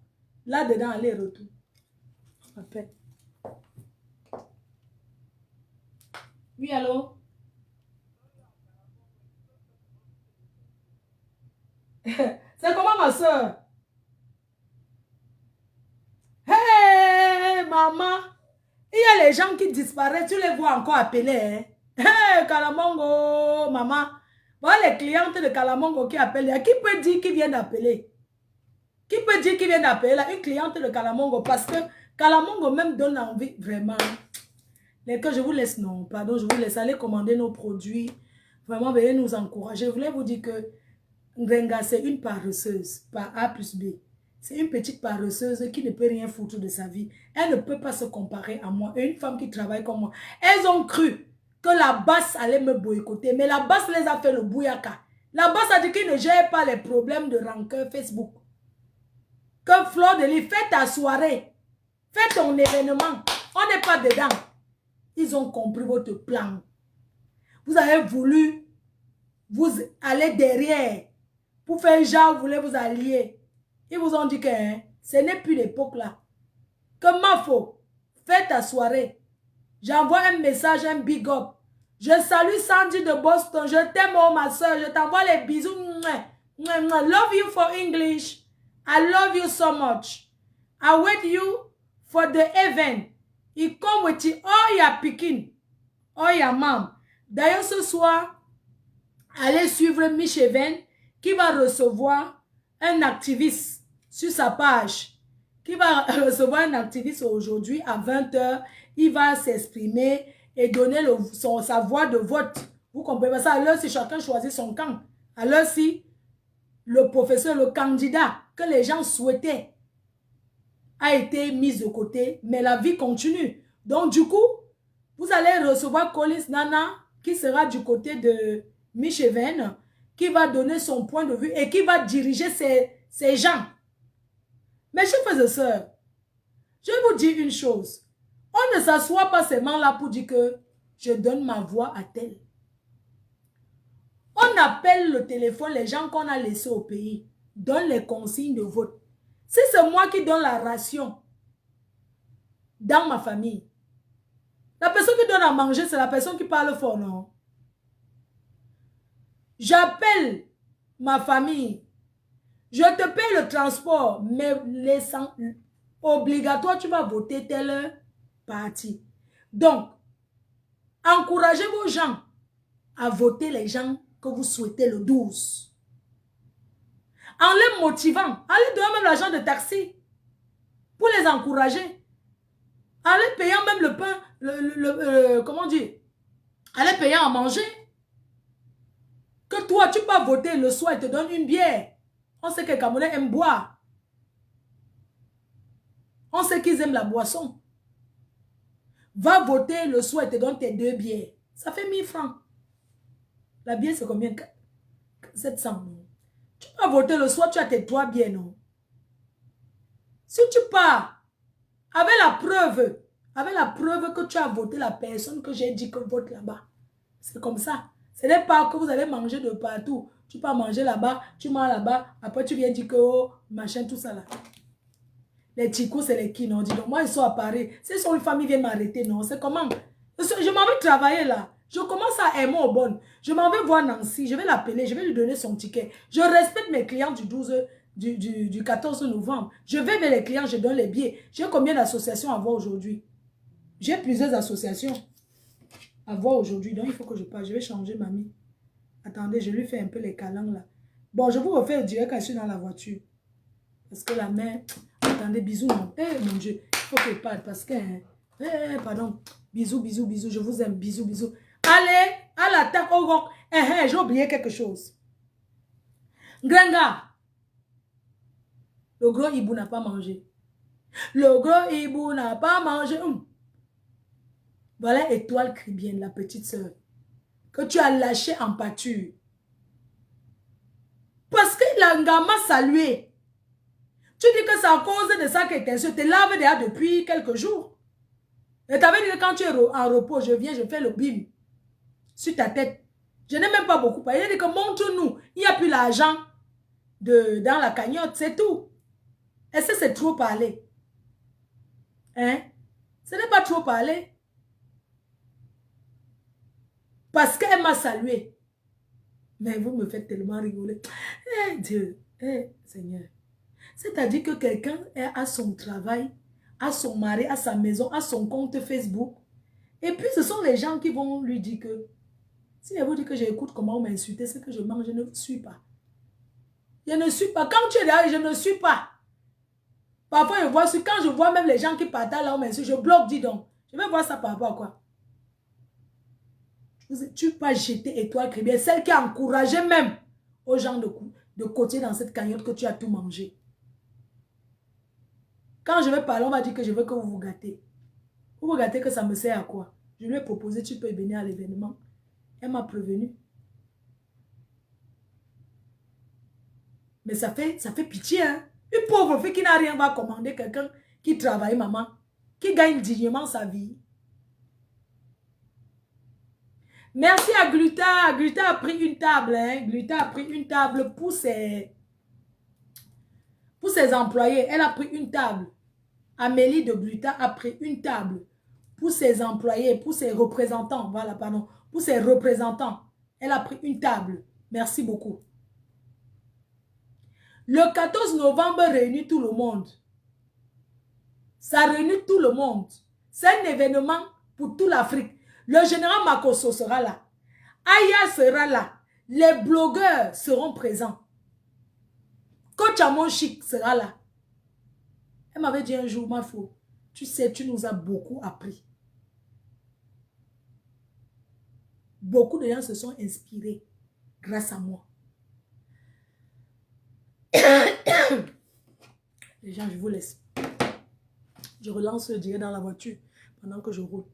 Speaker 2: Là dedans, aller-retour. Après. Oui, allô? C'est comment ma soeur? Hey, maman! Il y a les gens qui disparaissent, tu les vois encore appeler. Hein? Hey, Kalamongo, maman. Voilà les clientes de Kalamongo qui appellent. Qui peut dire qui vient d'appeler? Qui peut dire qui vient d'appeler là? Une cliente de Kalamongo. Parce que Kalamongo même donne envie, vraiment. Mais que je vous laisse, non, pardon, je vous laisse aller commander nos produits. Vraiment, veuillez nous encourager. Je voulais vous dire que Ngrenga, c'est une paresseuse, par A plus B. C'est une petite paresseuse qui ne peut rien foutre de sa vie. Elle ne peut pas se comparer à moi. Et une femme qui travaille comme moi. Elles ont cru que la basse allait me boycotter. Mais la basse les a fait le bouyaka. La basse a dit qu'il ne gère pas les problèmes de rancœur Facebook. Que Fleur de Lys, fais ta soirée. Fais ton événement. On n'est pas dedans. Ils ont compris votre plan. Vous avez voulu vous aller derrière pour faire genre, vous voulez vous allier. Ils vous ont dit que hein, ce n'est plus l'époque là. Que ma faute, fais ta soirée. J'envoie un message, un big up. Je salue Sandy de Boston. Je t'aime, oh ma soeur. Je t'envoie les bisous. Love you for English. I love you so much. I wait you for the event. Il come with you, all your picking, all your mom. D'ailleurs, ce soir, allez suivre Micheven qui va recevoir un activiste sur sa page. Qui va recevoir un activiste aujourd'hui à 20 h. Il va s'exprimer et donner sa voix de vote. Vous comprenez ça? Alors, si chacun choisit son camp. Alors, si le professeur, le candidat que les gens souhaitaient a été mis de côté, mais la vie continue. Donc, du coup, vous allez recevoir Collins Nana qui sera du côté de Micheven, qui va donner son point de vue et qui va diriger ces gens. Mes chers frères et sœurs, je vous dis une chose. On ne s'assoit pas seulement là pour dire que je donne ma voix à tel. On appelle le téléphone les gens qu'on a laissés au pays, donne les consignes de vote. Si c'est moi qui donne la ration dans ma famille, la personne qui donne à manger, c'est la personne qui parle fort, non? J'appelle ma famille. Je te paye le transport, mais obligatoire, tu vas voter tel parti. Donc, encouragez vos gens à voter les gens que vous souhaitez le 12. En les motivant, allez donner même l'argent de taxi pour les encourager. Allez payant même le pain, comment dire, allez payant à manger. Que toi, tu peux voter le soir et te donne une bière. On sait que les Camerounais aiment boire. On sait qu'ils aiment la boisson. Va voter le soir et te donne tes 2 bières. Ça fait 1000 francs. La bière, c'est combien? 700. Non? Tu vas voter le soir, tu as tes 3 bières, non? Si tu pars avec la preuve que tu as voté la personne que j'ai dit que vote là-bas. C'est comme ça. Ce n'est pas que vous allez manger de partout. Tu peux manger là-bas, tu manges là-bas, après tu viens dire que oh, machin, tout ça là. Les ticos, c'est les qui, non? Dis donc, moi, ils sont à Paris. Si son famille vient m'arrêter, non? C'est comment? Je m'en vais travailler là. Je commence à aimer au bon. Je m'en vais voir Nancy. Je vais l'appeler. Je vais lui donner son ticket. Je respecte mes clients du 14 novembre. Je vais vers les clients, je donne les billets. J'ai combien d'associations à voir aujourd'hui? J'ai plusieurs associations à voir aujourd'hui. Donc, il faut que je parte. Je vais changer, mamie. Attendez, je lui fais un peu les câlins là. Bon, je vous refais le direct quand je suis dans la voiture. Parce que la mère... Attendez, bisous, non. Eh, mon Dieu, il faut que je parte parce que... pardon. Bisous, bisous, bisous. Je vous aime. Bisous, bisous. Allez, à l'attaque au rock. J'ai oublié quelque chose. Grenga. Le gros hibou n'a pas mangé. Le gros hibou n'a pas mangé. Voilà Étoile Caribbeenne, la petite sœur. Que tu as lâché en pâture. Parce que l'Anga m'a salué. Tu dis que c'est à cause de ça que tu te laves déjà depuis quelques jours. Et tu avais dit que quand tu es en repos, je viens, je fais le bim sur ta tête. Je n'ai même pas beaucoup parlé. Il a dit que montre-nous. Il n'y a plus l'argent dans la cagnotte, c'est tout. Est-ce que c'est trop parler? Hein? Ce n'est pas trop parler. Parce qu'elle m'a salué. Mais vous me faites tellement rigoler. Eh Dieu, eh Seigneur. C'est-à-dire que quelqu'un a son travail, a son mari, a sa maison, a son compte Facebook. Et puis ce sont les gens qui vont lui dire que si elle vous dit que j'écoute comment on m'insulte, c'est que je mange, je ne suis pas. Je ne suis pas. Quand tu es là, je ne suis pas. Parfois, quand je vois même les gens qui partagent là, on m'insulte, je bloque, dis donc. Je vais voir ça par rapport à quoi? Tu peux jeter Étoile Caribbeenne, celle qui a encouragé même aux gens de côté dans cette cagnotte que tu as tout mangé. Quand je vais parler, on va dire que je veux que vous vous gâtez. Vous vous gâtez que ça me sert à quoi? Je lui ai proposé, tu peux venir à l'événement. Elle m'a prévenu. Mais ça fait pitié, hein? Une pauvre fille qui n'a rien va commander quelqu'un qui travaille, maman, qui gagne dignement sa vie. Merci à Gluta. Gluta a pris une table, hein? Gluta a pris une table pour ses employés. Elle a pris une table. Amélie de Gluta a pris une table pour ses employés, pour ses représentants. Voilà, pardon. Pour ses représentants. Elle a pris une table. Merci beaucoup. Le 14 novembre réunit tout le monde. Ça réunit tout le monde. C'est un événement pour toute l'Afrique. Le général Makosso sera là. Aya sera là. Les blogueurs seront présents. Coach Amon Chic sera là. Elle m'avait dit un jour, ma fille, tu sais, tu nous as beaucoup appris. Beaucoup de gens se sont inspirés grâce à moi. Les gens, je vous laisse. Je relance le direct dans la voiture pendant que je roule.